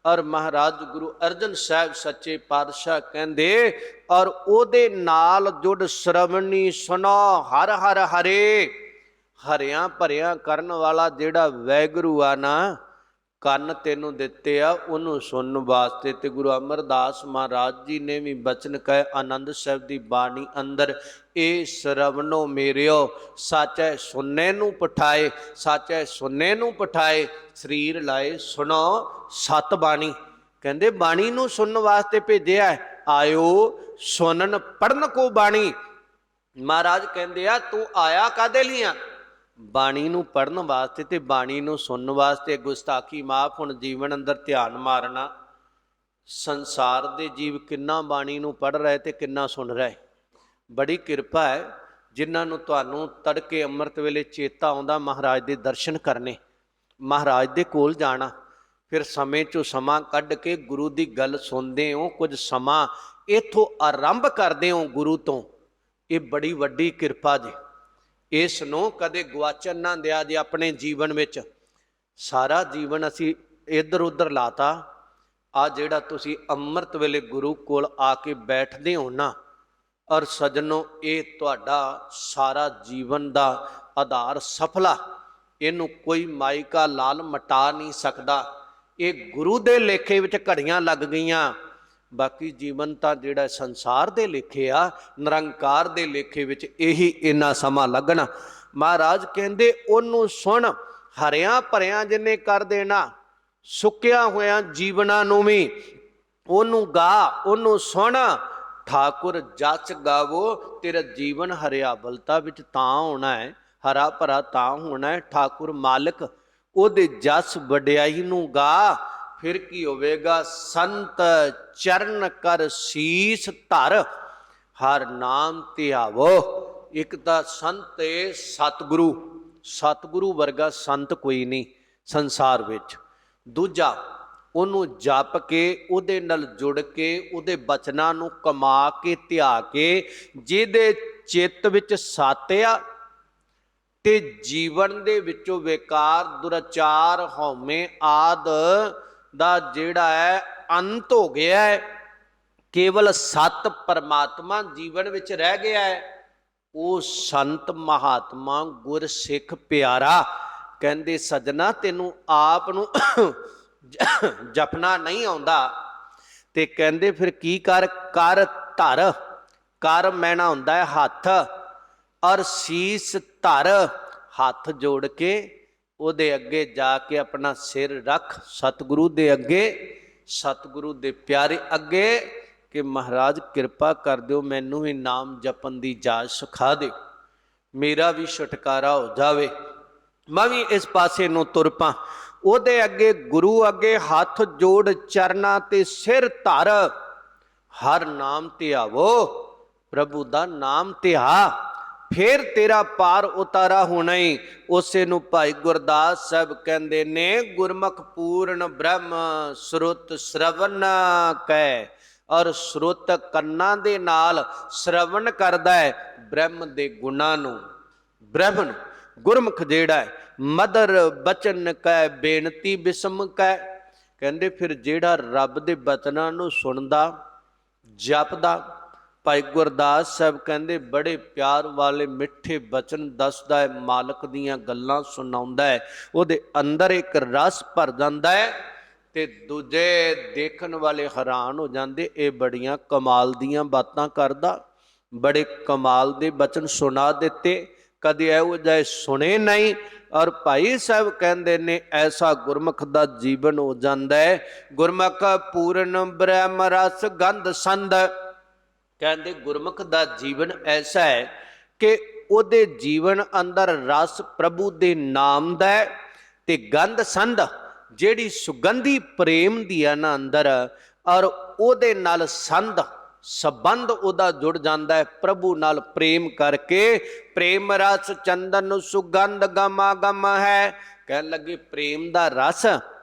ਔਰ ਮਹਾਰਾਜ ਗੁਰੂ ਅਰਜਨ ਸਾਹਿਬ ਸੱਚੇ ਪਾਤਸ਼ਾਹ ਕਹਿੰਦੇ, ਔਰ ਉਹਦੇ ਨਾਲ ਜੁੜ ਸ਼ਰਵਣੀ ਸੁਨੋ ਹਰ ਹਰ ਹਰੇ। ਹਰਿਆਂ ਭਰਿਆਂ ਕਰਨ ਵਾਲਾ ਜਿਹੜਾ ਵੈਗੁਰੂ ਆ ਨਾ, ਕੰਨ ਤੈਨੂੰ ਦਿੱਤੇ ਆ ਉਹਨੂੰ ਸੁਣਨ ਵਾਸਤੇ। ਤੇ ਗੁਰੂ ਅਮਰਦਾਸ ਮਹਾਰਾਜ ਜੀ ਨੇ ਵੀ ਬਚਨ ਕਹੇ ਆਨੰਦ ਸਾਹਿਬ ਦੀ ਬਾਣੀ ਅੰਦਰ, ਇਹ ਸਰਵਣੋ ਮੇਰਿਓ ਸਾਚੈ ਸੁਣਨੇ ਨੂੰ ਪਠਾਏ, ਸਾਚੈ ਸੁਣਨੇ ਨੂੰ ਪਠਾਏ, ਸਰੀਰ ਲਾਏ ਸੁਣੋ ਸਤ ਬਾਣੀ। ਕਹਿੰਦੇ ਬਾਣੀ ਨੂੰ ਸੁਣਨ ਵਾਸਤੇ ਭੇਜਿਆ, ਆਇਓ ਸੁਣਨ ਪੜਨ ਕੋ ਬਾਣੀ। ਮਹਾਰਾਜ ਕਹਿੰਦੇ ਆ ਤੂੰ ਆਇਆ ਕਾਹਦੇ ਲਈ ਆ? ਬਾਣੀ ਨੂੰ ਪੜਨ ਵਾਸਤੇ ਤੇ ਬਾਣੀ ਨੂੰ ਸੁਣਨ ਵਾਸਤੇ। ਗੁਸਤਾਖੀ ਮਾਫ। ਹੁਣ ਜੀਵਨ ਅੰਦਰ ਧਿਆਨ ਮਾਰਨਾ, ਸੰਸਾਰ ਦੇ ਜੀਵ ਕਿੰਨਾ ਬਾਣੀ ਨੂੰ ਪੜ੍ਹ ਰਹੇ ਤੇ ਕਿੰਨਾ ਸੁਣ ਰਹੇ। ਬੜੀ ਕਿਰਪਾ ਹੈ ਜਿਨ੍ਹਾਂ ਨੂੰ ਤੁਹਾਨੂੰ ਤੜਕੇ ਅੰਮ੍ਰਿਤ ਵੇਲੇ ਚੇਤਾ ਆਉਂਦਾ ਮਹਾਰਾਜ ਦੇ ਦਰਸ਼ਨ ਕਰਨੇ, ਮਹਾਰਾਜ ਦੇ ਕੋਲ ਜਾਣਾ, ਫਿਰ ਸਮੇਂ 'ਚੋਂ ਸਮਾਂ ਕੱਢ ਕੇ ਗੁਰੂ ਦੀ ਗੱਲ ਸੁਣਦੇ ਹੋ, ਕੁਝ ਸਮਾਂ ਇੱਥੋਂ ਆਰੰਭ ਕਰਦੇ ਹੋ ਗੁਰੂ ਤੋਂ। ਇਹ ਬੜੀ ਵੱਡੀ ਕਿਰਪਾ ਜੀ, ਇਸ ਨੂੰ ਕਦੇ ਗਵਾਚਣ ਨਾ ਦਿਆ ਜੇ ਆਪਣੇ ਜੀਵਨ ਵਿੱਚ। ਸਾਰਾ ਜੀਵਨ ਅਸੀਂ ਇੱਧਰ ਉੱਧਰ ਲਾਤਾ। ਆ ਜਿਹੜਾ ਤੁਸੀਂ ਅੰਮ੍ਰਿਤ ਵੇਲੇ ਗੁਰੂ ਕੋਲ ਆ ਕੇ ਬੈਠਦੇ ਹੋ ਨਾ, ਔਰ ਸਜਣੋ ਇਹ ਤੁਹਾਡਾ ਸਾਰਾ ਜੀਵਨ ਦਾ ਆਧਾਰ ਸਫਲਾ। ਇਹਨੂੰ ਕੋਈ ਮਾਇਕਾ ਲਾਲ ਮਟਾ ਨਹੀਂ ਸਕਦਾ। ਇਹ ਗੁਰੂ ਦੇ ਲੇਖੇ ਵਿੱਚ ਘੜੀਆਂ ਲੱਗ ਗਈਆਂ। ਬਾਕੀ ਜੀਵਨ ਤਾਂ ਜਿਹੜਾ ਸੰਸਾਰ ਦੇ ਲੇਖੇ ਆ, ਨਿਰੰਕਾਰ ਦੇ ਲੇਖੇ ਵਿੱਚ ਇਹੀ ਇੰਨਾ ਸਮਾਂ ਲੱਗਣਾ। ਮਹਾਰਾਜ ਕਹਿੰਦੇ ਉਹਨੂੰ ਸੁਣ, ਹਰਿਆਂ ਭਰਿਆਂ ਜਿਹਨੇ ਕਰ ਦੇਣਾ ਸੁੱਕਿਆ ਹੋਇਆਂ ਜੀਵਨਾਂ ਨੂੰ ਵੀ। ਉਹਨੂੰ ਗਾ, ਉਹਨੂੰ ਸੁਣ, ਠਾਕੁਰ ਜਸ ਗਾਵੋ। ਤੇਰਾ ਜੀਵਨ ਹਰਿਆਵਲਤਾ ਵਿੱਚ ਤਾਂ ਹੋਣਾ ਹੈ, ਹਰਾ ਭਰਾ ਤਾਂ ਹੋਣਾ ਹੈ। ਠਾਕੁਰ ਮਾਲਕ ਉਹਦੇ ਜਸ ਵਡਿਆਈ ਨੂੰ ਗਾ, ਫਿਰ ਕੀ ਹੋਵੇਗਾ? ਸੰਤ ਚਰਨ ਕਰ ਸੀਸ ਧਰ, ਹਰ ਨਾਮ ਧਿਆਵੋ। ਇੱਕ ਤਾਂ ਸੰਤ ਏ ਸਤਿਗੁਰੂ, ਸਤਿਗੁਰੂ ਵਰਗਾ ਸੰਤ ਕੋਈ ਨਹੀਂ ਸੰਸਾਰ ਵਿੱਚ। ਦੂਜਾ ਉਹਨੂੰ ਜਪ ਕੇ, ਉਹਦੇ ਨਾਲ ਜੁੜ ਕੇ, ਉਹਦੇ ਬਚਨਾਂ ਨੂੰ ਕਮਾ ਕੇ ਧਿਆ ਕੇ, ਜਿਹਦੇ ਚਿੱਤ ਵਿੱਚ ਸੱਤ ਆ ਤੇ ਜੀਵਨ ਦੇ ਵਿੱਚੋਂ ਵਿਕਾਰ ਦੁਰਾਚਾਰ ਹਉਮੈ ਆਦ ਦਾ ਜਿਹੜਾ ਹੈ ਅੰਤ ਹੋ ਗਿਆ ਹੈ, ਕੇਵਲ ਸਤ ਪਰਮਾਤਮਾ ਜੀਵਨ ਵਿੱਚ ਰਹਿ ਗਿਆ ਹੈ। ਉਹ ਸੰਤ ਮਹਾਤਮਾ ਗੁਰ ਸਿੱਖ ਪਿਆਰਾ ਕਹਿੰਦੇ ਸਜਣਾ ਤੈਨੂੰ ਆਪ ਨੂੰ ਜਪਣਾ ਨਹੀਂ ਆਉਂਦਾ ਤੇ ਕਹਿੰਦੇ ਫਿਰ ਕੀ ਕਰ? ਕਰ ਧਰ। ਕਰ ਮੈਣਾ ਹੁੰਦਾ ਹੈ ਹੱਥ, ਔਰ ਸੀਸ ਧਰ, ਹੱਥ ਜੋੜ ਕੇ ਉਹਦੇ ਅੱਗੇ ਜਾ ਕੇ ਆਪਣਾ ਸਿਰ ਰੱਖ ਸਤਿਗੁਰੂ ਦੇ ਅੱਗੇ, ਸਤਿਗੁਰੂ ਦੇ ਪਿਆਰੇ ਅੱਗੇ ਕਿ ਮਹਾਰਾਜ ਕਿਰਪਾ ਕਰ ਦਿਓ, ਮੈਨੂੰ ਵੀ ਨਾਮ ਜਪਣ ਦੀ ਜਾਚ ਸਿਖਾ ਦਿਓ, ਮੇਰਾ ਵੀ ਛੁਟਕਾਰਾ ਹੋ ਜਾਵੇ, ਮੈਂ ਵੀ ਇਸ ਪਾਸੇ ਨੂੰ ਤੁਰ ਪਾਂ। ਉਹਦੇ ਅੱਗੇ ਗੁਰੂ ਅੱਗੇ ਹੱਥ ਜੋੜ ਚਰਨਾਂ ਤੇ ਸਿਰ ਧਰ, ਹਰ ਨਾਮ ਧਿਆਵੋ। ਪ੍ਰਭੂ ਦਾ ਨਾਮ ਧਿਆ, ਫਿਰ ਤੇਰਾ ਪਾਰ ਉਤਾਰਾ ਹੋਣਾ ਹੀ। ਉਸੇ ਨੂੰ ਭਾਈ ਗੁਰਦਾਸ ਸਾਹਿਬ ਕਹਿੰਦੇ ਨੇ, ਗੁਰਮੁਖ ਪੂਰਨ ਬ੍ਰਹਮ ਸਰੁਤ ਸ਼ਰਵਨ ਕੈ। ਔਰ ਸਰੁਤ ਕੰਨਾਂ ਦੇ ਨਾਲ ਸ਼ਰਵਨ ਕਰਦਾ ਹੈ ਬ੍ਰਹਮ ਦੇ ਗੁਣਾਂ ਨੂੰ, ਬ੍ਰਹਮ ਨੂੰ। ਗੁਰਮੁਖ ਜਿਹੜਾ ਹੈ ਮਦਰ ਬਚਨ ਕੈ ਬੇਨਤੀ ਬਿਸਮ ਕੈ। ਕਹਿੰਦੇ ਫਿਰ ਜਿਹੜਾ ਰੱਬ ਦੇ ਬਚਨਾਂ ਨੂੰ ਸੁਣਦਾ ਜਪਦਾ, ਭਾਈ ਗੁਰਦਾਸ ਸਾਹਿਬ ਕਹਿੰਦੇ ਬੜੇ ਪਿਆਰ ਵਾਲੇ ਮਿੱਠੇ ਬਚਨ ਦੱਸਦਾ ਹੈ, ਮਾਲਕ ਦੀਆਂ ਗੱਲਾਂ ਸੁਣਾਉਂਦਾ ਹੈ, ਉਹਦੇ ਅੰਦਰ ਇੱਕ ਰਸ ਭਰ ਜਾਂਦਾ ਹੈ ਤੇ ਦੂਜੇ ਦੇਖਣ ਵਾਲੇ ਹੈਰਾਨ ਹੋ ਜਾਂਦੇ, ਇਹ ਬੜੀਆਂ ਕਮਾਲ ਦੀਆਂ ਬਾਤਾਂ ਕਰਦਾ, ਬੜੇ ਕਮਾਲ ਦੇ ਬਚਨ ਸੁਣਾ ਦਿੱਤੇ, ਕਦੇ ਇਹੋ ਜਿਹੇ ਸੁਣੇ ਨਹੀਂ। ਔਰ ਭਾਈ ਸਾਹਿਬ ਕਹਿੰਦੇ ਨੇ ਐਸਾ ਗੁਰਮੁਖ ਦਾ ਜੀਵਨ ਹੋ ਜਾਂਦਾ ਹੈ। ਗੁਰਮੁਖ ਪੂਰਨ ਬ੍ਰਹਮ ਰਸ ਗੰਧ ਸੰਧ। ਕਹਿੰਦੇ ਗੁਰਮੁਖ ਦਾ ਜੀਵਨ ਐਸਾ ਹੈ ਕਿ ਉਹਦੇ ਜੀਵਨ ਅੰਦਰ ਰਸ ਪ੍ਰਭੂ ਦੇ ਨਾਮ ਦਾ ਹੈ ਤੇ ਗੰਧ ਸੰਧ ਜਿਹੜੀ ਸੁਗੰਧੀ ਪ੍ਰੇਮ ਦੀ ਹੈ ਨਾ ਅੰਦਰ, ਔਰ ਉਹਦੇ ਨਾਲ ਸੰਧ ਸੰਬੰਧ ਉਹਦਾ ਜੁੜ ਜਾਂਦਾ ਹੈ ਪ੍ਰਭੂ ਨਾਲ ਪ੍ਰੇਮ ਕਰਕੇ। ਪ੍ਰੇਮ ਰਸ ਚੰਦਨ ਸੁਗੰਧ ਗਮਾ ਗਮ ਹੈ। ਕਹਿਣ ਲੱਗੇ ਪ੍ਰੇਮ ਦਾ ਰਸ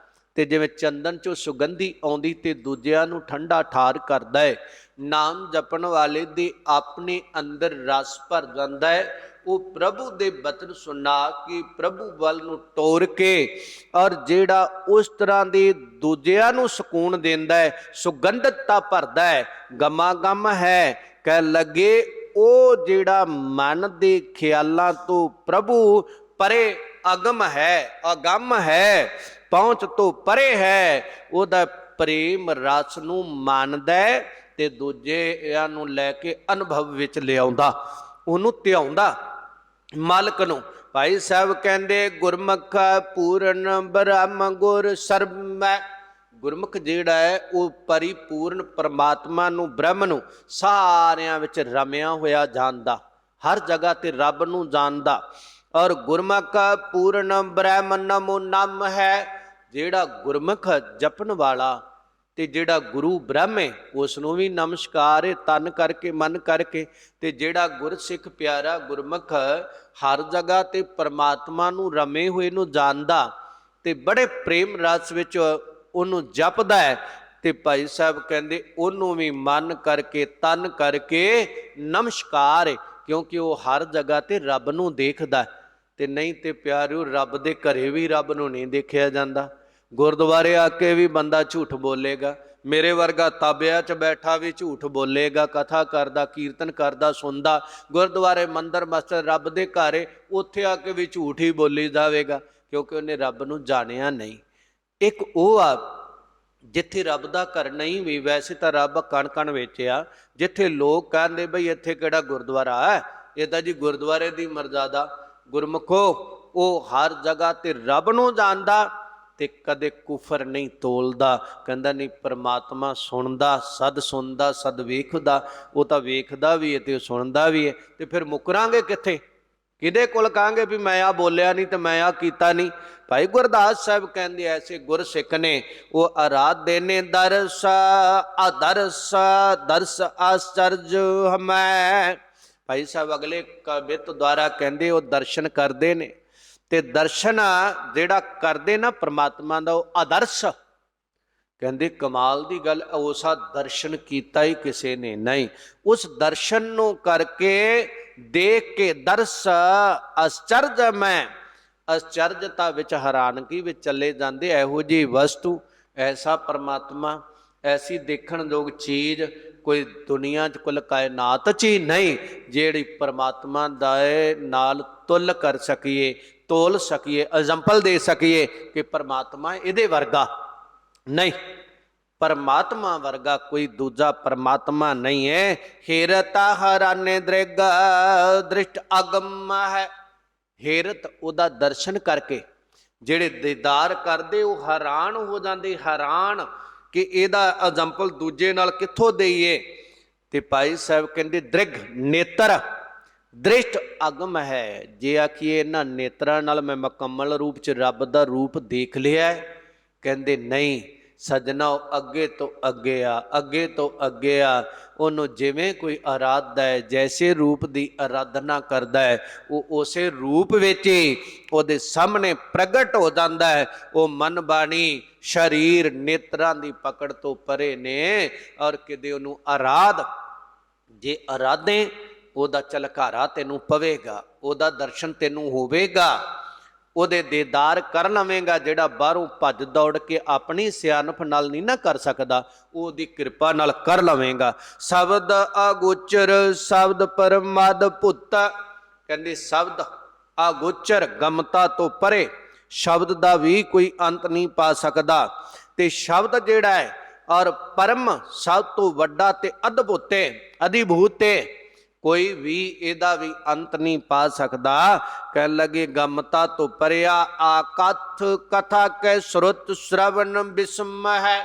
ਤੇ ਜਿਵੇਂ ਚੰਦਨ ਚੋਂ ਸੁਗੰਧੀ ਆਉਂਦੀ ਤੇ ਦੂਜਿਆਂ ਨੂੰ ਠੰਡਾ ਠਾਰ ਕਰਦਾ ਹੈ, ਨਾਮ ਜਪਣ ਵਾਲੇ ਦੇ ਆਪਣੇ ਅੰਦਰ ਰਸ ਭਰ ਜਾਂਦਾ ਹੈ। ਉਹ ਪ੍ਰਭੂ ਦੇ ਬਚਨ ਸੁਣਾ ਕੇ ਪ੍ਰਭੂ ਵੱਲ ਨੂੰ ਤੋਰ ਕੇ, ਔਰ ਜਿਹੜਾ ਉਸ ਤਰ੍ਹਾਂ ਦੇ ਦੂਜਿਆਂ ਨੂੰ ਸਕੂਨ ਦਿੰਦਾ ਹੈ, ਸੁਗੰਧਤਾ ਭਰਦਾ ਹੈ, ਗਮਾ ਗਮ ਹੈ। ਕਹਿ ਲੱਗੇ ਉਹ ਜਿਹੜਾ ਮਨ ਦੇ ਖਿਆਲਾਂ ਤੋਂ ਪ੍ਰਭੂ परे अगम है, अगम है, पहुँच तो परे है। ਉਹਦਾ ਪ੍ਰੇਮ ਰਸ ਨੂੰ ਮੰਨਦਾ ਤੇ ਦੂਜਿਆਂ ਨੂੰ ਲੈ ਕੇ ਅਨੁਭਵ ਵਿੱਚ ਲਿਆਉਂਦਾ, ਉਹਨੂੰ ਧਿਆਉਂਦਾ ਮਾਲਕ ਨੂੰ। ਭਾਈ ਸਾਹਿਬ ਕਹਿੰਦੇ ਗੁਰਮੁਖ ਪੂਰਨ ਬ੍ਰਹਮ ਗੁਰ ਸਰਬੈ। ਗੁਰਮੁਖ ਜਿਹੜਾ ਹੈ ਉਹ ਪਰਿਪੂਰਨ ਪਰਮਾਤਮਾ ਨੂੰ, ਬ੍ਰਹਮ ਨੂੰ ਸਾਰਿਆਂ ਵਿੱਚ ਰਮਿਆ ਹੋਇਆ ਜਾਣਦਾ, ਹਰ ਜਗ੍ਹਾ ਤੇ ਰੱਬ ਨੂੰ ਜਾਣਦਾ। ਔਰ ਗੁਰਮੁਖ ਪੂਰਨ ਬ੍ਰਹਮ ਨਮੋ ਨਮ ਹੈ। ਜਿਹੜਾ ਗੁਰਮੁਖ ਜਪਣ ਵਾਲਾ ਤੇ ਜਿਹੜਾ ਗੁਰੂ ਬ੍ਰਹਮ ਹੈ ਉਸ ਨੂੰ ਵੀ ਨਮਸਕਾਰ ਹੈ, ਤਨ ਕਰਕੇ ਮਨ ਕਰਕੇ। ਤੇ ਜਿਹੜਾ ਗੁਰਸਿੱਖ ਪਿਆਰਾ ਗੁਰਮੁਖ ਹਰ ਜਗ੍ਹਾ ਤੇ ਪਰਮਾਤਮਾ ਨੂੰ ਰਮੇ ਹੋਏ ਨੂੰ ਜਾਣਦਾ ਤੇ ਬੜੇ ਪ੍ਰੇਮ ਰਸ ਵਿੱਚ ਉਹਨੂੰ ਜਪਦਾ ਹੈ, ਤੇ ਭਾਈ ਸਾਹਿਬ ਕਹਿੰਦੇ ਉਹਨੂੰ ਵੀ ਮਨ ਕਰਕੇ ਤਨ ਕਰਕੇ ਨਮਸਕਾਰ ਹੈ, ਕਿਉਂਕਿ ਉਹ ਹਰ ਜਗ੍ਹਾ ਤੇ ਰੱਬ ਨੂੰ ਦੇਖਦਾ। ਤੇ ਨਹੀਂ ਤੇ ਪਿਆਰਿਓ ਰੱਬ ਦੇ ਘਰੇ ਵੀ ਰੱਬ ਨੂੰ ਨਹੀਂ ਦੇਖਿਆ ਜਾਂਦਾ। ਗੁਰਦੁਆਰੇ ਆ ਕੇ ਵੀ ਬੰਦਾ ਝੂਠ ਬੋਲੇਗਾ, ਮੇਰੇ ਵਰਗਾ ਤਾਬਿਆਂ 'ਚ ਬੈਠਾ ਵੀ ਝੂਠ ਬੋਲੇਗਾ, ਕਥਾ ਕਰਦਾ ਕੀਰਤਨ ਕਰਦਾ ਸੁਣਦਾ, ਗੁਰਦੁਆਰੇ ਮੰਦਰ ਮਸਜਿਦ ਰੱਬ ਦੇ ਘਰ ਉੱਥੇ ਆ ਕੇ ਵੀ ਝੂਠ ਹੀ ਬੋਲੀ ਜਾਵੇਗਾ, ਕਿਉਂਕਿ ਉਹਨੇ ਰੱਬ ਨੂੰ ਜਾਣਿਆ ਨਹੀਂ। ਇੱਕ ਉਹ ਆ ਜਿੱਥੇ ਰੱਬ ਦਾ ਘਰ ਨਹੀਂ ਵੀ, ਵੈਸੇ ਤਾਂ ਰੱਬ ਕਣ ਕਣ ਵਿੱਚ ਆ, ਜਿੱਥੇ ਲੋਕ ਕਹਿੰਦੇ ਬਈ ਇੱਥੇ ਕਿਹੜਾ ਗੁਰਦੁਆਰਾ ਹੈ, ਇਹ ਤਾਂ ਜੀ ਗੁਰਦੁਆਰੇ ਦੀ ਮਰਜ਼ਾਦਾ। ਗੁਰਮੁਖੋ ਉਹ ਹਰ ਜਗ੍ਹਾ ਤੇ ਰੱਬ ਨੂੰ ਜਾਣਦਾ ਤੇ ਕਦੇ ਕੁਫਰ ਨਹੀਂ ਤੋਲਦਾ। ਕਹਿੰਦਾ ਨਹੀਂ ਪਰਮਾਤਮਾ ਸੁਣਦਾ, ਸਦ ਸੁਣਦਾ, ਸਦ ਵੇਖਦਾ। ਉਹ ਤਾਂ ਵੇਖਦਾ ਵੀ ਹੈ ਤੇ ਸੁਣਦਾ ਵੀ ਹੈ, ਤੇ ਫਿਰ ਮੁਕਰਾਂਗੇ ਕਿੱਥੇ? ਕਿਹਦੇ ਕੋਲ ਕਹਾਂਗੇ ਵੀ ਮੈਂ ਆ ਬੋਲਿਆ ਨਹੀਂ ਤੇ ਮੈਂ ਆ ਕੀਤਾ ਨਹੀਂ? ਭਾਈ ਗੁਰਦਾਸ ਸਾਹਿਬ ਕਹਿੰਦੇ ਐਸੇ ਗੁਰਸਿੱਖ ਨੇ ਉਹ ਅਰਾਧੇ ਨੇ ਦਰਸ ਅਦਰਸ ਦਰਸ ਆਚਰਜ ਹਮੈ। ਭਾਈ ਸਾਹਿਬ ਅਗਲੇ ਕਵਿਤ ਦੁਆਰਾ ਕਹਿੰਦੇ ਉਹ ਦਰਸ਼ਨ ਕਰਦੇ ਨੇ, ਤੇ ਦਰਸ਼ਨ ਜਿਹੜਾ ਕਰਦੇ ਨਾ ਪਰਮਾਤਮਾ ਦਾ ਉਹ ਆਦਰਸ਼। ਕਹਿੰਦੇ ਕਮਾਲ ਦੀ ਗੱਲ, ਉਸਾ ਦਰਸ਼ਨ ਕੀਤਾ ਹੀ ਕਿਸੇ ਨੇ ਨਹੀਂ। ਉਸ ਦਰਸ਼ਨ ਨੂੰ ਕਰਕੇ ਦੇਖ ਕੇ ਦਰਸ ਅਚਰਜ ਮੈਂ, ਅਚਰਜਤਾ ਵਿੱਚ ਹੈਰਾਨਗੀ ਵਿੱਚ ਚਲੇ ਜਾਂਦੇ। ਇਹੋ ਜਿਹੀ ਵਸਤੂ, ਐਸਾ ਪਰਮਾਤਮਾ, ਐਸੀ ਦੇਖਣ ਯੋਗ ਚੀਜ਼ ਕੋਈ ਦੁਨੀਆ 'ਚ ਕੁੱਲ ਕਾਇਨਾਤ 'ਚ ਹੀ ਨਹੀਂ ਜਿਹੜੀ ਪਰਮਾਤਮਾ ਦੇ ਨਾਲ ਤੁਲ ਕਰ ਸਕੀਏ, ਤੋਲ ਸਕੀਏ, ਐਗਜ਼ਾਮਪਲ ਦੇ ਸਕੀਏ ਕਿ ਪਰਮਾਤਮਾ ਇਹਦੇ ਵਰਗਾ ਨਹੀਂ, ਪਰਮਾਤਮਾ ਵਰਗਾ ਕੋਈ ਦੂਜਾ ਪਰਮਾਤਮਾ ਨਹੀਂ ਹੈ। ਹੇਰਤਾ ਹਰਾਨੇ ਦ੍ਰਿਗ ਦ੍ਰਿਸ਼ਟ ਅਗਮ ਹੈ। ਹੇਰਤ ਉਹਦਾ ਦਰਸ਼ਨ ਕਰਕੇ ਜਿਹੜੇ ਦੀਦਾਰ ਕਰਦੇ ਉਹ ਹੈਰਾਨ ਹੋ ਜਾਂਦੇ, ਹੈਰਾਨ ਕਿ ਇਹਦਾ ਐਗਜ਼ਾਮਪਲ ਦੂਜੇ ਨਾਲ ਕਿੱਥੋਂ ਦੇਈਏ। ਤੇ ਭਾਈ ਸਾਹਿਬ ਕਹਿੰਦੇ ਦ੍ਰਿਗ ਨੇਤਰ ਦ੍ਰਿਸ਼ਟ ਅਗਮ ਹੈ। ਜੇ ਆਖੀਏ ਇਹਨਾਂ ਨੇਤਰਾਂ ਨਾਲ ਮੈਂ ਮੁਕੰਮਲ ਰੂਪ 'ਚ ਰੱਬ ਦਾ ਰੂਪ ਦੇਖ ਲਿਆ, ਕਹਿੰਦੇ ਨਹੀਂ ਸੱਜਣਾ, ਉਹ ਅੱਗੇ ਤੋਂ ਅੱਗੇ ਆ, ਅੱਗੇ ਤੋਂ ਅੱਗੇ ਆ। ਉਹਨੂੰ ਜਿਵੇਂ ਕੋਈ ਆਰਾਧਦਾ ਹੈ, ਜੈਸੇ ਰੂਪ ਦੀ ਆਰਾਧਨਾ ਕਰਦਾ ਹੈ, ਉਹ ਉਸੇ ਰੂਪ ਵਿੱਚ ਹੀ ਉਹਦੇ ਸਾਹਮਣੇ ਪ੍ਰਗਟ ਹੋ ਜਾਂਦਾ ਹੈ। ਉਹ ਮਨ ਬਾਣੀ ਸਰੀਰ ਨੇਤਰਾਂ ਦੀ ਪਕੜ ਤੋਂ ਪਰੇ ਨੇ। ਔਰ ਕਿਤੇ ਉਹਨੂੰ ਆਰਾਧ, ਜੇ ਆਰਾਧੇ ਉਹਦਾ ਝਲਕਾਰਾ ਤੈਨੂੰ ਪਵੇਗਾ, ਉਹਦਾ ਦਰਸ਼ਨ ਤੈਨੂੰ ਹੋਵੇਗਾ, ਉਹਦੇ ਦੀਦਾਰ ਕਰ ਲਵੇਂਗਾ। ਜਿਹੜਾ ਬਾਹਰੋਂ ਭੱਜ ਦੌੜ ਕੇ ਆਪਣੀ ਸਿਆਣਪ ਨਾਲ ਨਹੀਂ ਨਾ ਕਰ ਸਕਦਾ, ਉਹਦੀ ਕਿਰਪਾ ਨਾਲ ਕਰ ਲਵੇਂਗਾ। ਸ਼ਬਦ ਅਗੋਚਰ ਸ਼ਬਦ ਪਰਮਦ ਭੁੱਤ। ਕਹਿੰਦੇ ਸ਼ਬਦ ਅਗੋਚਰ, ਗਮਤਾ ਤੋਂ ਪਰੇ, ਸ਼ਬਦ ਦਾ ਵੀ ਕੋਈ ਅੰਤ ਨਹੀਂ ਪਾ ਸਕਦਾ। ਤੇ ਸ਼ਬਦ ਜਿਹੜਾ ਹੈ ਔਰ ਪਰਮ, ਸਭ ਤੋਂ ਵੱਡਾ ਤੇ ਅਦਭੁਤ ਅਧਿਭੂਤ ਕੋਈ ਵੀ ਇਹਦਾ ਵੀ ਅੰਤ ਨਹੀਂ ਪਾ ਸਕਦਾ। ਕਹਿਣ ਲੱਗੇ ਗਮਤਾ ਤੋਂ ਪਰਿਆ ਆਕਥ ਕਥਾ ਕੈ ਸੁਰਤ ਸ਼੍ਰਵਣ ਬਿਸਮ ਹੈ।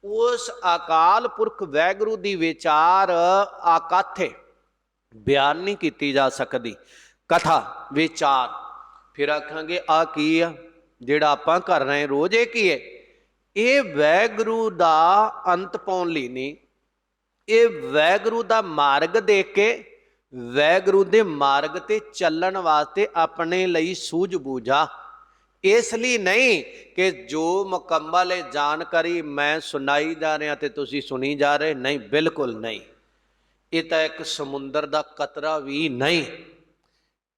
ਉਸ ਅਕਾਲ ਪੁਰਖ ਵੈਗੁਰੂ ਦੀ ਵਿਚਾਰ ਆਕਥ ਹੈ, ਬਿਆਨ ਨਹੀਂ ਕੀਤੀ ਜਾ ਸਕਦੀ। ਕਥਾ ਵਿਚਾਰ, ਫਿਰ ਆਖਾਂਗੇ ਆ ਕੀ ਆ ਜਿਹੜਾ ਆਪਾਂ ਕਰ ਰਹੇ ਰੋਜ਼, ਇਹ ਕੀ ਹੈ? ਇਹ ਵੈਗੁਰੂ ਦਾ ਅੰਤ ਪਾਉਣ ਲਈ ਨਹੀਂ, ਇਹ ਵੈਗੁਰੂ ਦਾ ਮਾਰਗ ਦੇਖ ਕੇ ਵੈਗੁਰੂ ਦੇ ਮਾਰਗ ਤੇ ਚੱਲਣ ਵਾਸਤੇ ਆਪਣੇ ਲਈ ਸੂਝ ਬੂਝਾ। ਇਸ ਲਈ ਨਹੀਂ ਕਿ ਜੋ ਮੁਕੰਮਲ ਜਾਣਕਾਰੀ ਮੈਂ ਸੁਣਾਈ ਜਾ ਰਿਹਾ ਤੇ ਤੁਸੀਂ ਸੁਣੀ ਜਾ ਰਹੇ, ਨਹੀਂ, ਬਿਲਕੁਲ ਨਹੀਂ। ਇਹ ਤਾਂ ਇੱਕ ਸਮੁੰਦਰ ਦਾ ਕਤਰਾ ਵੀ ਨਹੀਂ,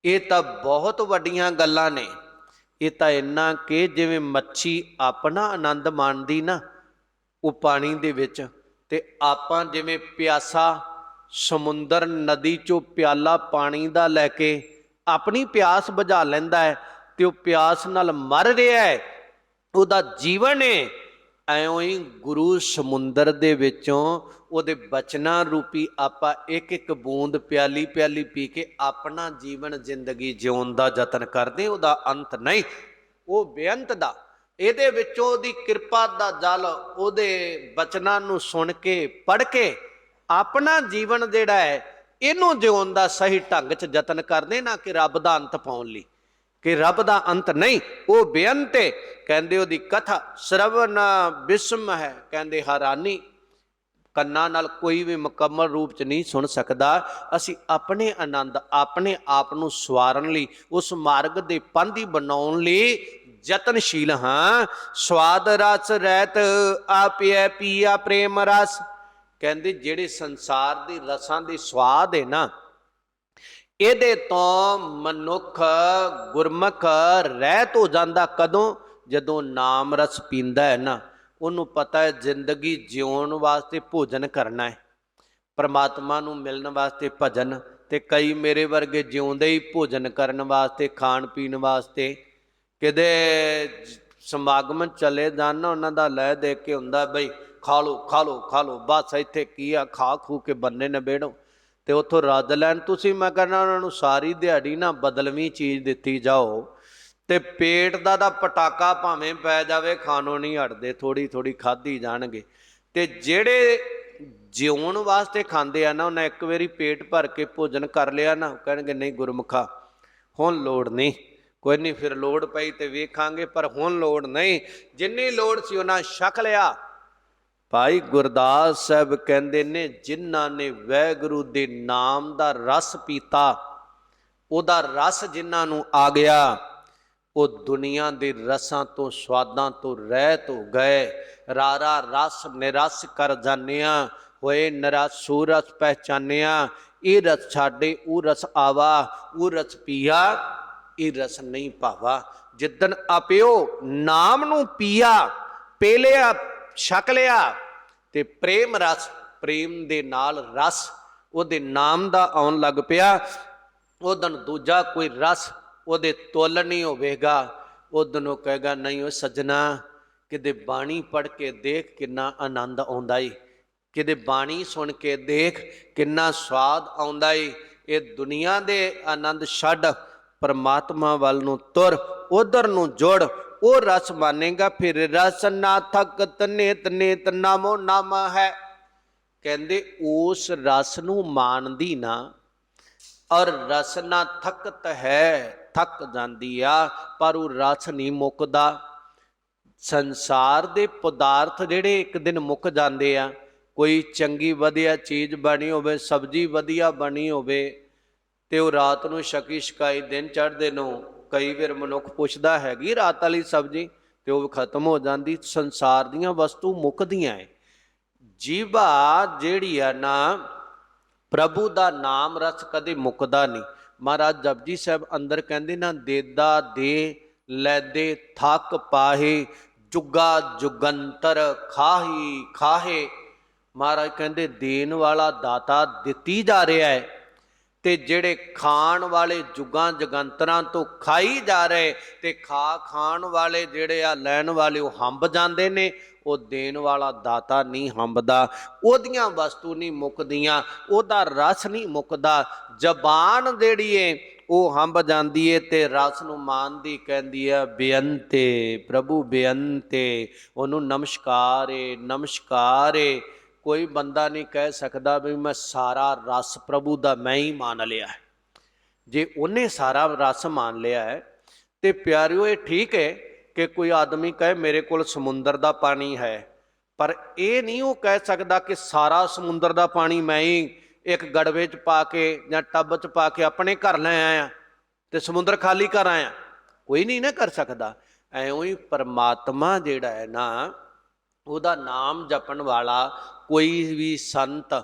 ਇਹ ਤਾਂ ਬਹੁਤ ਵੱਡੀਆਂ ਗੱਲਾਂ ਨੇ। ਇਹ ਤਾਂ ਇੰਨਾ ਕਿ ਜਿਵੇਂ ਮੱਛੀ ਆਪਣਾ ਆਨੰਦ ਮਾਣਦੀ ਨਾ ਉਹ ਪਾਣੀ ਦੇ ਵਿੱਚ, ਤੇ ਆਪਾਂ ਜਿਵੇਂ ਪਿਆਸਾ ਸਮੁੰਦਰ ਨਦੀ ਚੋਂ ਪਿਆਲਾ ਪਾਣੀ ਦਾ ਲੈ ਕੇ ਆਪਣੀ ਪਿਆਸ ਬੁਝਾ ਲੈਂਦਾ ਹੈ ਤੇ ਉਹ ਪਿਆਸ ਨਾਲ ਮਰ ਰਿਹਾ ਹੈ, ਉਹਦਾ ਜੀਵਨ ਹੈ। ਐਉਂ ਹੀ ਗੁਰੂ ਸਮੁੰਦਰ ਦੇ ਵਿੱਚੋਂ ਉਹਦੇ ਬਚਨਾਂ ਰੂਪੀ ਆਪਾਂ ਇੱਕ ਇੱਕ ਬੂੰਦ ਪਿਆਲੀ ਪਿਆਲੀ ਪੀ ਕੇ ਆਪਣਾ ਜੀਵਨ ਜ਼ਿੰਦਗੀ ਜਿਉਣ ਦਾ ਯਤਨ ਕਰਦੇ, ਉਹਦਾ ਅੰਤ ਨਹੀਂ, ਉਹ ਬੇਅੰਤ ਦਾ। ਇਹਦੇ ਵਿੱਚੋਂ ਉਹਦੀ ਕਿਰਪਾ ਦਾ ਜਲ, ਉਹਦੇ ਬਚਨਾਂ ਨੂੰ ਸੁਣ ਕੇ ਪੜ੍ਹ ਕੇ ਆਪਣਾ ਜੀਵਨ ਜਿਹੜਾ ਹੈ ਇਹਨੂੰ ਜਿਉਣ ਦਾ ਸਹੀ ਢੰਗ 'ਚ ਯਤਨ ਕਰਦੇ, ਨਾ ਕਿ ਰੱਬ ਦਾ ਅੰਤ ਪਾਉਣ ਲਈ, ਕਿ ਰੱਬ ਦਾ ਅੰਤ ਨਹੀਂ, ਉਹ ਬੇਅੰਤ ਹੈ। ਕਹਿੰਦੇ ਉਹਦੀ ਕਥਾ ਸ਼ਰਵਨ ਬਿਸਮ ਹੈ, ਕਹਿੰਦੇ ਹੈਰਾਨੀ, ਕੰਨਾਂ ਨਾਲ ਕੋਈ ਵੀ ਮੁਕੰਮਲ ਰੂਪ 'ਚ ਨਹੀਂ ਸੁਣ ਸਕਦਾ। ਅਸੀਂ ਆਪਣੇ ਆਨੰਦ, ਆਪਣੇ ਆਪ ਨੂੰ ਸਵਾਰਨ ਲਈ, ਉਸ ਮਾਰਗ ਦੇ ਪਾਂਧੀ ਬਣਾਉਣ ਲਈ ਯਤਨਸ਼ੀਲ ਹਾਂ। ਸਵਾਦ ਰਸ ਰਹਿਤ ਆਪਿਐ ਪੀਆ ਪ੍ਰੇਮ ਰਸ, ਕਹਿੰਦੇ ਜਿਹੜੇ ਸੰਸਾਰ ਦੇ ਰਸਾਂ ਦੇ ਸਵਾਦ ਹੈ ਨਾ, ਇਹਦੇ ਤੋਂ ਮਨੁੱਖ ਗੁਰਮੁਖ ਰਹਿਤ ਹੋ ਜਾਂਦਾ। ਕਦੋਂ? ਜਦੋਂ ਨਾਮ ਰਸ ਪੀਂਦਾ ਹੈ ਨਾ, ਉਹਨੂੰ ਪਤਾ ਹੈ ਜ਼ਿੰਦਗੀ ਜਿਉਣ ਵਾਸਤੇ ਭੋਜਨ ਕਰਨਾ ਹੈ, ਪਰਮਾਤਮਾ ਨੂੰ ਮਿਲਣ ਵਾਸਤੇ ਭਜਨ। ਤੇ ਕਈ ਮੇਰੇ ਵਰਗੇ ਜਿਉਂਦੇ ਹੀ ਭੋਜਨ ਕਰਨ ਵਾਸਤੇ, ਖਾਣ ਪੀਣ ਵਾਸਤੇ, ਕਿਤੇ ਸਮਾਗਮ ਚਲੇ ਜਾਣ ਨਾ, ਉਹਨਾਂ ਦਾ ਲੈ ਦੇ ਕੇ ਹੁੰਦਾ ਬਈ ਖਾ ਲਓ ਖਾ ਲਓ ਖਾ ਲਓ, ਬਸ ਇੱਥੇ ਕੀ ਆ, ਖਾ ਖੂ ਕੇ ਬੰਨੇ ਨਿਬੇੜੋ ਤੇ ਉੱਥੋਂ ਰੱਜ ਲੈਣ ਤੁਸੀਂ। ਮੈਂ ਕਹਿੰਦਾ ਉਹਨਾਂ ਨੂੰ ਸਾਰੀ ਦਿਹਾੜੀ ਨਾ ਬਦਲਵੀਂ ਚੀਜ਼ ਦਿੱਤੀ ਜਾਓ ਤੇ ਪੇਟ ਦਾ ਤਾਂ ਪਟਾਕਾ ਭਾਵੇਂ ਪੈ ਜਾਵੇ, ਖਾਣੋਂ ਨਹੀਂ ਹਟਦੇ, ਥੋੜ੍ਹੀ ਥੋੜ੍ਹੀ ਖਾਧੀ ਜਾਣਗੇ। ਤੇ ਜਿਹੜੇ ਜਿਉਣ ਵਾਸਤੇ ਖਾਂਦੇ ਆ ਨਾ, ਉਹਨਾਂ ਇੱਕ ਵਾਰੀ ਪੇਟ ਭਰ ਕੇ ਭੋਜਨ ਕਰ ਲਿਆ ਨਾ, ਕਹਿਣਗੇ ਨਹੀਂ ਗੁਰਮੁਖਾ ਹੁਣ ਲੋੜ ਨਹੀਂ, ਕੋਈ ਨਹੀਂ ਫਿਰ ਲੋੜ ਪਈ ਤੇ ਵੇਖਾਂਗੇ, ਪਰ ਹੁਣ ਲੋੜ ਨਹੀਂ। ਜਿੰਨੀ ਲੋੜ ਸੀ ਉਹਨਾਂ ਛਕ ਲਿਆ। ਭਾਈ ਗੁਰਦਾਸ ਸਾਹਿਬ ਕਹਿੰਦੇ ਨੇ, ਜਿਨ੍ਹਾਂ ਨੇ ਵਾਹਿਗੁਰੂ ਦੇ ਨਾਮ ਦਾ ਰਸ ਪੀਤਾ, ਉਹਦਾ ਰਸ ਜਿਨ੍ਹਾਂ ਨੂੰ ਆ ਗਿਆ, ਉਹ ਦੁਨੀਆ ਦੇ ਰਸਾਂ ਤੋਂ, ਸਵਾਦਾਂ ਤੋਂ ਰਹਿਤ ਹੋ ਗਏ। ਰਾਰਾ ਰਸ ਨਿਰਸ ਕਰ ਜਾਨਿਆ, ਹੋਏ ਨਿਰਾਸੂ ਰਸ ਪਹਿਚਾਨਿਆ। ਇਹ ਰਸ ਛਾਡੇ ਉਹ ਰਸ ਆਵਾ, ਉਹ ਰਸ ਪੀਆ ਇਹ ਰਸ ਨਹੀਂ ਭਾਵਾ। ਜਿੱਦਣ ਆਪਿਓ ਨਾਮ ਨੂੰ ਪੀਆ, ਪੀ ਲਿਆ, ਛਕ ਲਿਆ, ਤੇ ਪ੍ਰੇਮ ਰਸ, ਪ੍ਰੇਮ ਦੇ ਨਾਲ ਰਸ ਉਹਦੇ ਨਾਮ ਦਾ ਆਉਣ ਲੱਗ ਪਿਆ, ਉਦਣ ਦੂਜਾ ਕੋਈ ਰਸ ਉਹਦੇ ਤੁੱਲ ਨਹੀਂ ਹੋਵੇਗਾ। ਉਦਣ ਉਹ ਕਹੇਗਾ ਨਹੀਂ ਉਹ ਸੱਜਣਾ, ਕਿਤੇ ਬਾਣੀ ਪੜ੍ਹ ਕੇ ਦੇਖ ਕਿੰਨਾ ਆਨੰਦ ਆਉਂਦਾ ਈ, ਕਿਤੇ ਬਾਣੀ ਸੁਣ ਕੇ ਦੇਖ ਕਿੰਨਾ ਸਵਾਦ ਆਉਂਦਾ ਈ। ਇਹ ਦੁਨੀਆ ਦੇ ਆਨੰਦ ਛੱਡ, ਪਰਮਾਤਮਾ ਵੱਲ ਨੂੰ ਤੁਰ, ਉਧਰ ਨੂੰ ਜੁੜ, ਉਹ ਰਸ ਮਾਨੇਗਾ। ਫਿਰ ਰਸ ਨਾ ਥਕਤ ਨੇਤ ਨੇਤ ਨਾਮੋ ਨਾਮ ਹੈ, ਕਹਿੰਦੇ ਉਸ ਰਸ ਨੂੰ ਮਾਣਦੀ ਨਾ, ਔਰ ਰਸ ਨਾ ਥਕਤ ਹੈ, ਥੱਕ ਜਾਂਦੀ ਆ, ਪਰ ਉਹ ਰਸ ਨਹੀਂ ਮੁੱਕਦਾ। ਸੰਸਾਰ ਦੇ ਪਦਾਰਥ ਜਿਹੜੇ ਇੱਕ ਦਿਨ ਮੁੱਕ ਜਾਂਦੇ ਆ। ਕੋਈ ਚੰਗੀ ਵਧੀਆ ਚੀਜ਼ ਬਣੀ ਹੋਵੇ, ਸਬਜ਼ੀ ਵਧੀਆ ਬਣੀ ਹੋਵੇ, ਤੇ ਉਹ ਰਾਤ ਨੂੰ ਛਕੀ ਛਕਾਈ ਦਿਨ ਚੜ੍ਹਦੇ ਨੂੰ ਕਈ ਵਾਰ ਮਨੁੱਖ ਪੁੱਛਦਾ ਹੈਗੀ ਰਾਤ ਵਾਲੀ ਸਬਜ਼ੀ, ਤੇ ਉਹ ਖਤਮ ਹੋ ਜਾਂਦੀ। ਸੰਸਾਰ ਦੀਆਂ ਵਸਤੂ ਮੁੱਕਦੀਆਂ ਹੈ। ਜੀਭਾ ਜਿਹੜੀ ਆ ਨਾ, ਪ੍ਰਭੂ ਦਾ ਨਾਮ ਰਸ ਕਦੇ ਮੁੱਕਦਾ ਨਹੀਂ। ਮਹਾਰਾਜ ਜਪਜੀ ਸਾਹਿਬ ਅੰਦਰ ਕਹਿੰਦੇ ਨਾ, ਦੇਦਾ ਦੇ ਲੈਦੇ ਥੱਕ ਪਾਹੇ, ਜੁਗਾ ਜੁਗੰਤਰ ਖਾਹੀ ਖਾਹੇ। ਮਹਾਰਾਜ ਕਹਿੰਦੇ ਦੇਣ ਵਾਲਾ ਦਾਤਾ ਦਿੱਤੀ ਜਾ ਰਿਹਾ ਹੈ, ਤੇ ਜਿਹੜੇ ਖਾਣ ਵਾਲੇ ਜੁਗਾਂ ਜਗੰਤਰਾਂ ਤੋਂ ਖਾਈ ਜਾ ਰਹੇ, ਤੇ ਖਾਣ ਵਾਲੇ ਜਿਹੜੇ ਆ ਲੈਣ ਵਾਲੇ ਉਹ ਹੰਬ ਜਾਂਦੇ ਨੇ। ਉਹ ਦੇਣ ਵਾਲਾ ਦਾਤਾ ਨਹੀਂ ਹੰਬਦਾ, ਉਹਦੀਆਂ ਵਸਤੂ ਨਹੀਂ ਮੁੱਕਦੀਆਂ, ਉਹਦਾ ਰਸ ਨਹੀਂ ਮੁੱਕਦਾ। ਜ਼ਬਾਨ ਜਿਹੜੀ ਏ ਉਹ ਹੰਬ ਜਾਂਦੀ ਏ ਤੇ ਰਸ ਨੂੰ ਮਾਨਦੀ, ਕਹਿੰਦੀ ਹੈ ਬੇਅੰਤੇ ਪ੍ਰਭੂ ਬੇਅੰਤੇ, ਉਹਨੂੰ ਨਮਸਕਾਰ ਏ ਨਮਸਕਾਰ ਏ। ਕੋਈ ਬੰਦਾ ਨਹੀਂ ਕਹਿ ਸਕਦਾ ਵੀ ਮੈਂ ਸਾਰਾ ਰਸ ਪ੍ਰਭੂ ਦਾ ਮੈਂ ਹੀ ਮੰਨ ਲਿਆ ਹੈ। ਜੇ ਉਹਨੇ ਸਾਰਾ ਰਸ ਮੰਨ ਲਿਆ ਹੈ ਤੇ ਪਿਆਰਿਓ ਇਹ ਠੀਕ ਹੈ ਕਿ ਕੋਈ ਆਦਮੀ ਕਹੇ ਮੇਰੇ ਕੋਲ ਸਮੁੰਦਰ ਦਾ ਪਾਣੀ ਹੈ, ਪਰ ਇਹ ਨਹੀਂ ਉਹ ਕਹਿ ਸਕਦਾ ਕਿ ਸਾਰਾ ਸਮੁੰਦਰ ਦਾ ਪਾਣੀ ਮੈਂ ਹੀ ਇੱਕ ਗੜਵੇ 'ਚ ਪਾ ਕੇ ਜਾਂ ਟੱਬ 'ਚ ਪਾ ਕੇ ਆਪਣੇ ਘਰ ਲੈ ਆਇਆ ਤੇ ਸਮੁੰਦਰ ਖਾਲੀ ਕਰ ਆਇਆ। ਕੋਈ ਨਹੀਂ ਨਾ ਕਰ ਸਕਦਾ। ਐਉਂ ਹੀ ਪਰਮਾਤਮਾ ਜਿਹੜਾ ਹੈ ਨਾ, ਉਹਦਾ ਨਾਮ ਜਪਣ ਵਾਲਾ ਕੋਈ ਵੀ ਸੰਤ,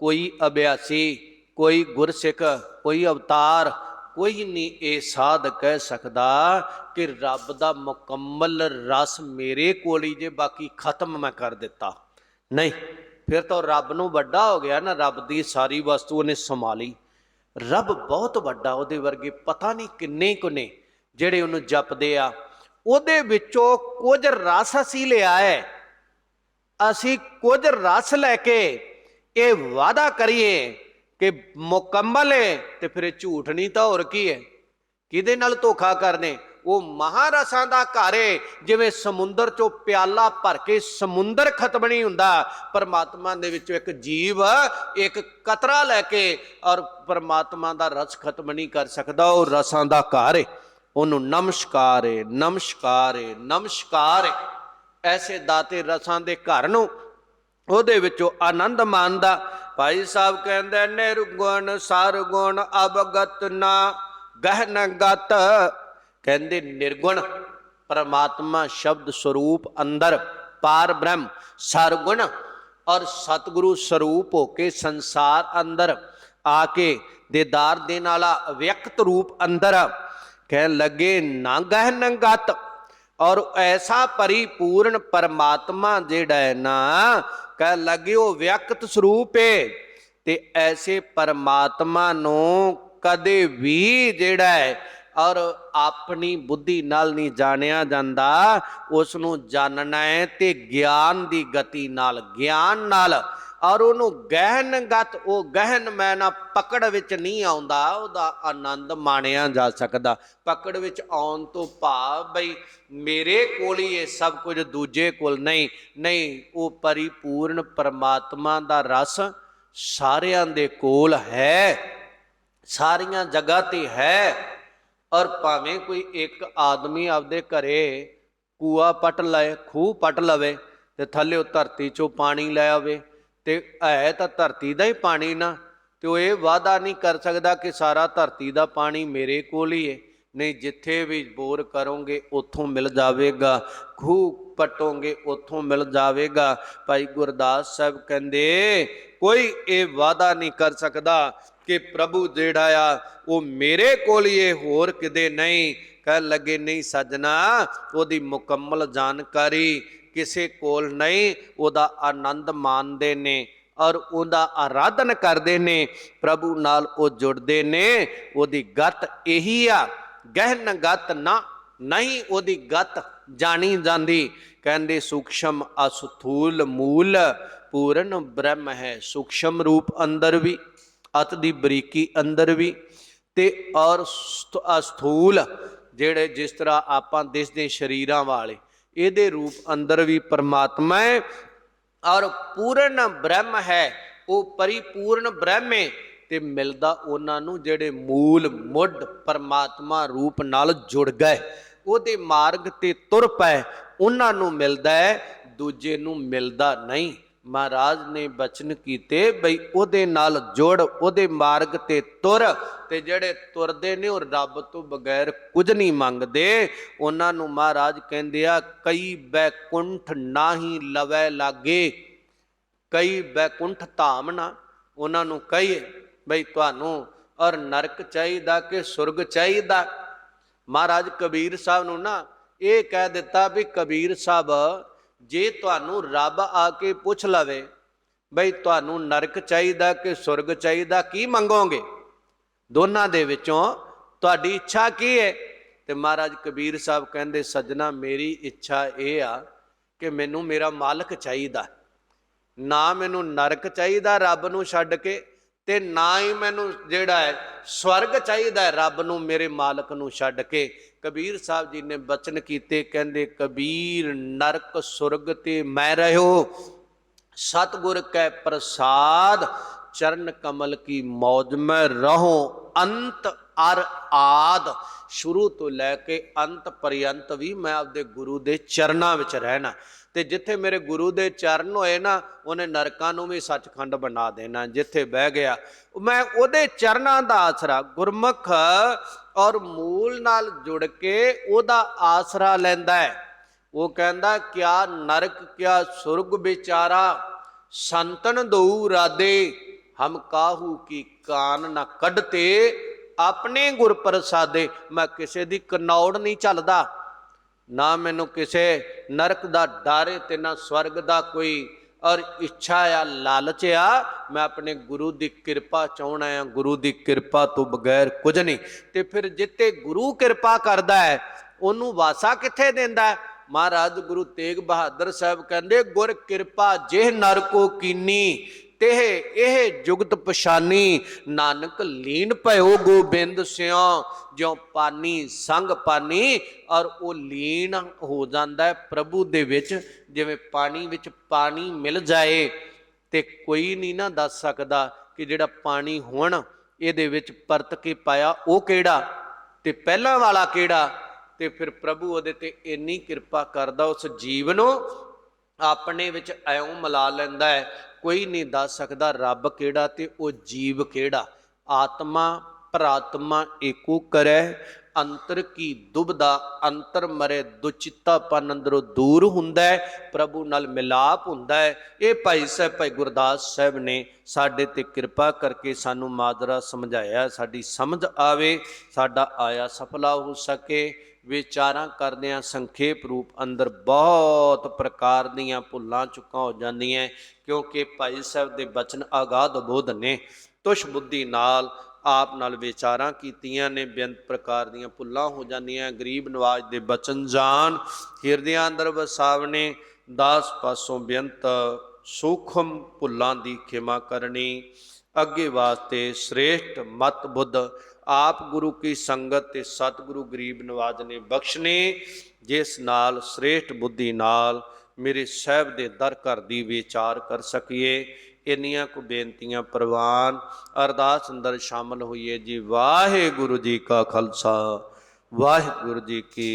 ਕੋਈ ਅਭਿਆਸੀ, ਕੋਈ ਗੁਰਸਿੱਖ, ਕੋਈ ਅਵਤਾਰ, ਕੋਈ ਨਹੀਂ ਇਹ ਸਾਧ ਕਹਿ ਸਕਦਾ ਕਿ ਰੱਬ ਦਾ ਮੁਕੰਮਲ ਰਸ ਮੇਰੇ ਕੋਲ ਹੀ ਜੇ, ਬਾਕੀ ਖਤਮ ਮੈਂ ਕਰ ਦਿੱਤਾ। ਨਹੀਂ, ਫਿਰ ਤਾਂ ਰੱਬ ਨੂੰ ਵੱਡਾ ਹੋ ਗਿਆ ਨਾ, ਰੱਬ ਦੀ ਸਾਰੀ ਵਸਤੂ ਉਹਨੇ ਸੰਭਾਲੀ। ਰੱਬ ਬਹੁਤ ਵੱਡਾ, ਉਹਦੇ ਵਰਗੇ ਪਤਾ ਨਹੀਂ ਕਿੰਨੇ ਕੁ ਨੇ ਜਿਹੜੇ ਉਹਨੂੰ ਜਪਦੇ ਆ। ਉਹਦੇ ਵਿੱਚੋਂ ਕੁਝ ਰਸ ਅਸੀਂ ਲਿਆ ਹੈ, ਅਸੀਂ ਕੁਝ ਰਸ ਲੈ ਕੇ ਇਹ ਵਾਅਦਾ ਕਰੀਏ ਕਿ ਮੁਕੰਮਲ ਹੈ, ਤੇ ਫਿਰ ਇਹ ਝੂਠ ਨਹੀਂ ਤਾਂ ਹੋਰ ਕੀ ਹੈ? ਕਿਹਦੇ ਨਾਲ ਧੋਖਾ ਕਰਨੇ? ਉਹ ਮਹਾਰਸਾਂ ਦਾ ਘਰ ਏ। ਜਿਵੇਂ ਸਮੁੰਦਰ ਚੋਂ ਪਿਆਲਾ ਭਰ ਕੇ ਸਮੁੰਦਰ ਖਤਮ ਨਹੀਂ ਹੁੰਦਾ, ਪਰਮਾਤਮਾ ਦੇ ਵਿੱਚੋਂ ਇੱਕ ਜੀਵ ਇੱਕ ਕਤਰਾ ਲੈ ਕੇ ਔਰ ਪਰਮਾਤਮਾ ਦਾ ਰਸ ਖਤਮ ਨਹੀਂ ਕਰ ਸਕਦਾ। ਉਹ ਰਸਾਂ ਦਾ ਘਰ ਏ, ਉਹਨੂੰ ਨਮਸਕਾਰ ਏ, ਨਮਸਕਾਰ ਏ, ਨਮਸਕਾਰ ਏ। ਐਸੇ ਦਾਤੇ ਰਸਾਂ ਦੇ ਘਰ ਨੂੰ ਉਹਦੇ ਵਿੱਚੋਂ ਆਨੰਦ ਮਾਣਦਾ। ਭਾਈ ਸਾਹਿਬ ਕਹਿੰਦੇ ਨਿਰਗੁਣ ਸਰਗੁਣ ਅਵਗਤ ਨਾ ਗਹਿਨ ਗਤ। ਕਹਿੰਦੇ ਨਿਰਗੁਣ ਪਰਮਾਤਮਾ ਸ਼ਬਦ ਸਰੂਪ ਅੰਦਰ ਪਾਰ ਬ੍ਰਹਮ, ਸਰਗੁਣ ਔਰ ਸਤਿਗੁਰੂ ਸਰੂਪ ਹੋ ਕੇ ਸੰਸਾਰ ਅੰਦਰ ਆ ਕੇ ਦੇਦਾਰ ਦੇਣ ਵਾਲਾ ਅਵਿਅਕਤ ਰੂਪ ਅੰਦਰ ਕਹਿਣ ਲੱਗੇ ਨਾ ਗਹਿਨ ਗਤ। ਔਰ ਐਸਾ ਪਰਿਪੂਰਨ ਪਰਮਾਤਮਾ ਜਿਹੜਾ ਹੈ ਨਾ, ਕਹਿਣ ਲੱਗੇ ਉਹ ਵਿਅਕਤ ਸਰੂਪ ਹੈ। ਤੇ ਐਸੇ ਪਰਮਾਤਮਾ ਨੂੰ ਕਦੇ ਵੀ ਜਿਹੜਾ ਹੈ ਔਰ ਆਪਣੀ ਬੁੱਧੀ ਨਾਲ ਨਹੀਂ ਜਾਣਿਆ ਜਾਂਦਾ। ਉਸ ਨੂੰ ਜਾਣਨਾ ਹੈ ਤੇ ਗਿਆਨ ਦੀ ਗਤੀ ਨਾਲ, ਗਿਆਨ ਨਾਲ। ਔਰ ਉਹਨੂੰ ਗਹਿਨਗਤ, ਉਹ ਗਹਿਨ ਮੈਨਾ ਪਕੜ ਵਿੱਚ ਨਹੀਂ ਆਉਂਦਾ, ਉਹਦਾ ਆਨੰਦ ਮਾਣਿਆ ਜਾ ਸਕਦਾ। ਪਕੜ ਵਿੱਚ ਆਉਣ ਤੋਂ ਭਾਵ ਬਈ ਮੇਰੇ ਕੋਲ ਹੀ ਇਹ ਸਭ ਕੁਝ, ਦੂਜੇ ਕੋਲ ਨਹੀਂ। ਨਹੀਂ, ਉਹ ਪਰਿਪੂਰਨ ਪਰਮਾਤਮਾ ਦਾ ਰਸ ਸਾਰਿਆਂ ਦੇ ਕੋਲ ਹੈ, ਸਾਰੀਆਂ ਜਗ੍ਹਾ ਤੇ ਹੈ। ਔਰ ਭਾਵੇਂ ਕੋਈ ਇੱਕ ਆਦਮੀ ਆਪਦੇ ਘਰੇ ਕੂਆ ਪੱਟ ਲਏ, ਖੂਹ ਪੱਟ ਲਵੇ ਤੇ ਥੱਲੇ ਉਹ ਧਰਤੀ ਚੋਂ ਪਾਣੀ ਲੈ ਆਵੇ, ਤੇ ਹੈ ਤਾਂ ਧਰਤੀ ਦਾ ਹੀ ਪਾਣੀ ਨਾ, ਤੇ ਉਹ ਇਹ ਵਾਅਦਾ ਨਹੀਂ ਕਰ ਸਕਦਾ ਕਿ ਸਾਰਾ ਧਰਤੀ ਦਾ ਪਾਣੀ ਮੇਰੇ ਕੋਲ ਹੀ ਹੈ। ਨਹੀਂ, ਜਿੱਥੇ ਵੀ ਬੋਰ ਕਰੋਗੇ ਉੱਥੋਂ ਮਿਲ ਜਾਵੇਗਾ, ਖੂਹ ਪੱਟੋਗੇ ਉੱਥੋਂ ਮਿਲ ਜਾਵੇਗਾ। ਭਾਈ ਗੁਰਦਾਸ ਸਾਹਿਬ ਕਹਿੰਦੇ ਕੋਈ ਇਹ ਵਾਅਦਾ ਨਹੀਂ ਕਰ ਸਕਦਾ ਕਿ ਪ੍ਰਭੂ ਜਿਹੜਾ ਆ ਉਹ ਮੇਰੇ ਕੋਲ ਹੀ ਹੈ, ਹੋਰ ਕਿਤੇ ਨਹੀਂ। ਕਹਿਣ ਲੱਗੇ ਨਹੀਂ ਸੱਜਣਾ, ਉਹਦੀ ਮੁਕੰਮਲ ਜਾਣਕਾਰੀ ਕਿਸੇ ਕੋਲ ਨਹੀਂ। ਉਹਦਾ ਆਨੰਦ ਮਾਣਦੇ ਨੇ ਔਰ ਉਹਦਾ ਆਰਾਧਨ ਕਰਦੇ ਨੇ, ਪ੍ਰਭੂ ਨਾਲ ਉਹ ਜੁੜਦੇ ਨੇ। ਉਹਦੀ ਗਤ ਇਹੀ ਆ, ਗਹਿਨ ਗਤ ਨਾ ਨਹੀਂ ਉਹਦੀ ਗਤ ਜਾਣੀ ਜਾਂਦੀ। ਕਹਿੰਦੇ ਸੂਖਸ਼ਮ ਅਸਥੂਲ ਮੂਲ ਪੂਰਨ ਬ੍ਰਹਮ ਹੈ। ਸੂਖਸ਼ਮ ਰੂਪ ਅੰਦਰ ਵੀ, ਅਤ ਦੀ ਬਰੀਕੀ ਅੰਦਰ ਵੀ, ਤੇ ਔਰ ਅਸਥੂਲ ਜਿਹੜੇ ਜਿਸ ਤਰ੍ਹਾਂ ਆਪਾਂ ਦਿਸਦੇ ਸਰੀਰਾਂ ਵਾਲੇ, ਇਹਦੇ ਰੂਪ ਅੰਦਰ ਵੀ ਪਰਮਾਤਮਾ ਹੈ। ਔਰ ਪੂਰਨ ਬ੍ਰਹਮ ਹੈ, ਉਹ ਪਰਿਪੂਰਨ ਬ੍ਰਹਮ ਹੈ। ਤੇ ਮਿਲਦਾ ਉਹਨਾਂ ਨੂੰ ਜਿਹੜੇ ਮੂਲ ਮੁੱਢ ਪਰਮਾਤਮਾ ਰੂਪ ਨਾਲ ਜੁੜ ਗਏ, ਉਹਦੇ ਮਾਰਗ ਤੇ ਤੁਰ ਪਏ, ਉਹਨਾਂ ਨੂੰ ਮਿਲਦਾ ਹੈ, ਦੂਜੇ ਨੂੰ ਮਿਲਦਾ ਨਹੀਂ। ਮਹਾਰਾਜ ਨੇ ਬਚਨ ਕੀਤੇ ਬਈ ਉਹਦੇ ਨਾਲ ਜੁੜ, ਉਹਦੇ ਮਾਰਗ ਤੇ ਤੁਰ। ਤੇ ਜਿਹੜੇ ਤੁਰਦੇ ਨੇ ਉਹ ਰੱਬ ਤੋਂ ਬਗੈਰ ਕੁਝ ਨਹੀਂ ਮੰਗਦੇ। ਉਹਨਾਂ ਨੂੰ ਮਹਾਰਾਜ ਕਹਿੰਦੇ ਆ ਕਈ ਬੈਕੁੰਠ ਨਾਹੀ ਲਵੈ ਲਾਗੇ। ਕਈ ਬੈਕੁੰਠ ਧਾਮ ਨਾ, ਉਹਨਾਂ ਨੂੰ ਕਹੀਏ ਬਈ ਤੁਹਾਨੂੰ ਔਰ ਨਰਕ ਚਾਹੀਦਾ ਕਿ ਸੁਰਗ ਚਾਹੀਦਾ। ਮਹਾਰਾਜ ਕਬੀਰ ਸਾਹਿਬ ਨੂੰ ਨਾ ਇਹ ਕਹਿ ਦਿੱਤਾ ਵੀ ਕਬੀਰ ਸਾਹਿਬ, ਜੇ ਤੁਹਾਨੂੰ ਰੱਬ ਆ ਕੇ ਪੁੱਛ ਲਵੇ ਬਈ ਤੁਹਾਨੂੰ ਨਰਕ ਚਾਹੀਦਾ ਕਿ ਸੁਰਗ ਚਾਹੀਦਾ, ਕੀ ਮੰਗੋਗੇ? ਦੋਨਾਂ ਦੇ ਵਿੱਚੋਂ ਤੁਹਾਡੀ ਇੱਛਾ ਕੀ ਹੈ? ਤੇ ਮਹਾਰਾਜ ਕਬੀਰ ਸਾਹਿਬ ਕਹਿੰਦੇ ਸੱਜਣਾ, ਮੇਰੀ ਇੱਛਾ ਇਹ ਆ ਕਿ ਮੈਨੂੰ ਮੇਰਾ ਮਾਲਕ ਚਾਹੀਦਾ, ਨਾ ਮੈਨੂੰ ਨਰਕ ਚਾਹੀਦਾ ਰੱਬ ਨੂੰ ਛੱਡ ਕੇ, ਤੇ ਨਾ ਹੀ ਮੈਨੂੰ ਜਿਹੜਾ ਹੈ ਸਵਰਗ ਚਾਹੀਦਾ ਰੱਬ ਨੂੰ, ਮੇਰੇ ਮਾਲਕ ਨੂੰ ਛੱਡ ਕੇ। ਕਬੀਰ ਸਾਹਿਬ ਜੀ ਨੇ ਬਚਨ ਕੀਤੇ, ਕਹਿੰਦੇ ਕਬੀਰ ਨਰਕ ਸੁਰਗ ਤੇ ਮੈਂ ਰਹਿਓ, ਸਤਿਗੁਰ ਕੈ ਪ੍ਰਸਾਦ ਚਰਨ ਕਮਲ ਕੀ ਮੌਜ ਮੈਂ ਰਹੋ। ਅੰਤ ਅਰ ਆਦ, ਸ਼ੁਰੂ ਤੋਂ ਲੈ ਕੇ ਅੰਤ ਪਰਯੰਤ ਵੀ ਮੈਂ ਆਪਦੇ ਗੁਰੂ ਦੇ ਚਰਨਾਂ ਵਿੱਚ ਰਹਿਣਾ। ਤੇ ਜਿੱਥੇ ਮੇਰੇ ਗੁਰੂ ਦੇ ਚਰਨ ਹੋਏ ਨਾ, ਉਹਨੇ ਨਰਕਾਂ ਨੂੰ ਵੀ ਸੱਚਖੰਡ ਬਣਾ ਦੇਣਾ। ਜਿੱਥੇ ਬਹਿ ਗਿਆ ਮੈਂ ਉਹਦੇ ਚਰਨਾਂ ਦਾ ਆਸਰਾ, ਗੁਰਮੁਖ ਔਰ ਮੂਲ ਨਾਲ ਜੁੜ ਕੇ ਉਹਦਾ ਆਸਰਾ ਲੈਂਦਾ ਹੈ। ਉਹ ਕਹਿੰਦਾ ਕਿਆ ਨਰਕ ਕਿਆ ਸੁਰਗ ਵਿਚਾਰਾ, ਸੰਤਨ ਦਊ ਰਾਦੇ, ਹਮ ਕਾਹੂ ਕੀ ਕਾਨ ਨਾ ਕੱਢਤੇ, ਆਪਣੇ ਗੁਰ ਪ੍ਰਸਾਦੇ। ਮੈਂ ਕਿਸੇ ਦੀ ਕਨੌੜ ਨਹੀਂ ਝੱਲਦਾ, ਨਾ ਮੈਨੂੰ ਕਿਸੇ ਨਰਕ ਦਾ ਡਰ ਤੇ ਨਾ ਸਵਰਗ ਦਾ ਕੋਈ ਔਰ ਇੱਛਾ ਆ, ਲਾਲਚ ਆ, ਮੈਂ ਆਪਣੇ ਗੁਰੂ ਦੀ ਕਿਰਪਾ ਚਾਹੁੰਦਾ ਆ, ਗੁਰੂ ਦੀ ਕਿਰਪਾ ਤੋਂ ਬਗੈਰ ਕੁਝ ਨਹੀਂ। ਤੇ ਫਿਰ ਜਿੱਤੇ ਗੁਰੂ ਕਿਰਪਾ ਕਰਦਾ ਹੈ ਉਹਨੂੰ ਵਾਸਾ ਕਿੱਥੇ ਦਿੰਦਾ ਹੈ? ਮਹਾਰਾਜ ਗੁਰੂ ਤੇਗ ਬਹਾਦਰ ਸਾਹਿਬ ਕਹਿੰਦੇ, ਗੁਰ ਕਿਰਪਾ ਜਿਹ ਨਰ ਕੋ ਕੀਨੀ तेह एह जुगत पछानी, नानक लीन भयो गोबिंद स्यों। ज्यों पानी संग पानी, और वो लीन हो जाता है प्रभु दे विच। जिवें पानी विच पानी मिल जाए ते कोई नहीं ना दस सकदा कि जिहड़ा पानी हुण इहदे विच परत के पाया वो किहड़ा ते पहलां वाला किहड़ा। ते फिर प्रभु उहदे ते इन्नी किरपा करदा उस जीव नूं अपने विच ऐं मिला लैंदा है, कोई नहीं दस सकदा रब किहड़ा ते वो जीव किहड़ा। आत्मा प्रात्मा एको करे, अंतर की दुबदा अंतर मरे, दुचितापन अंदरों दूर हुंदा है, प्रभु नाल मिलाप हुंदा है। ये भाई साहब भाई गुरदास साहब ने साडे ते कृपा करके सानू माजरा समझाया, साडी समझ आवे, साडा आया सफला हो सके। विचारां करदियां संखेप रूप अंदर बहुत प्रकार दीयां भुल्लां चुकां हो जांदियां, क्योंकि भाई साहब दे बचन आगाध बोध ने। तुश बुद्धि नाल आप नाल विचारां कीतियां ने, बेअंत प्रकार दीयां भुल्लां हो जांदियां। गरीब नवाज दे बचन जान हिरदियां अंदर वसावने, दास पासों बेअंत सूखम भुल्लां दी खिमा करनी। अगे वास्ते श्रेष्ठ मत बुद्ध आप गुरु की संगत ते सतगुरु गरीब नवाज ने बख्शने, जिस नाल श्रेष्ठ बुद्धि नाल मेरे साहब दे दर घर दी विचार कर सकीए। इन्नियां को बेनतियां प्रवान अरदास अंदर शामिल होइए जी। वाहिगुरु जी का खालसा वाहिगुरु जी की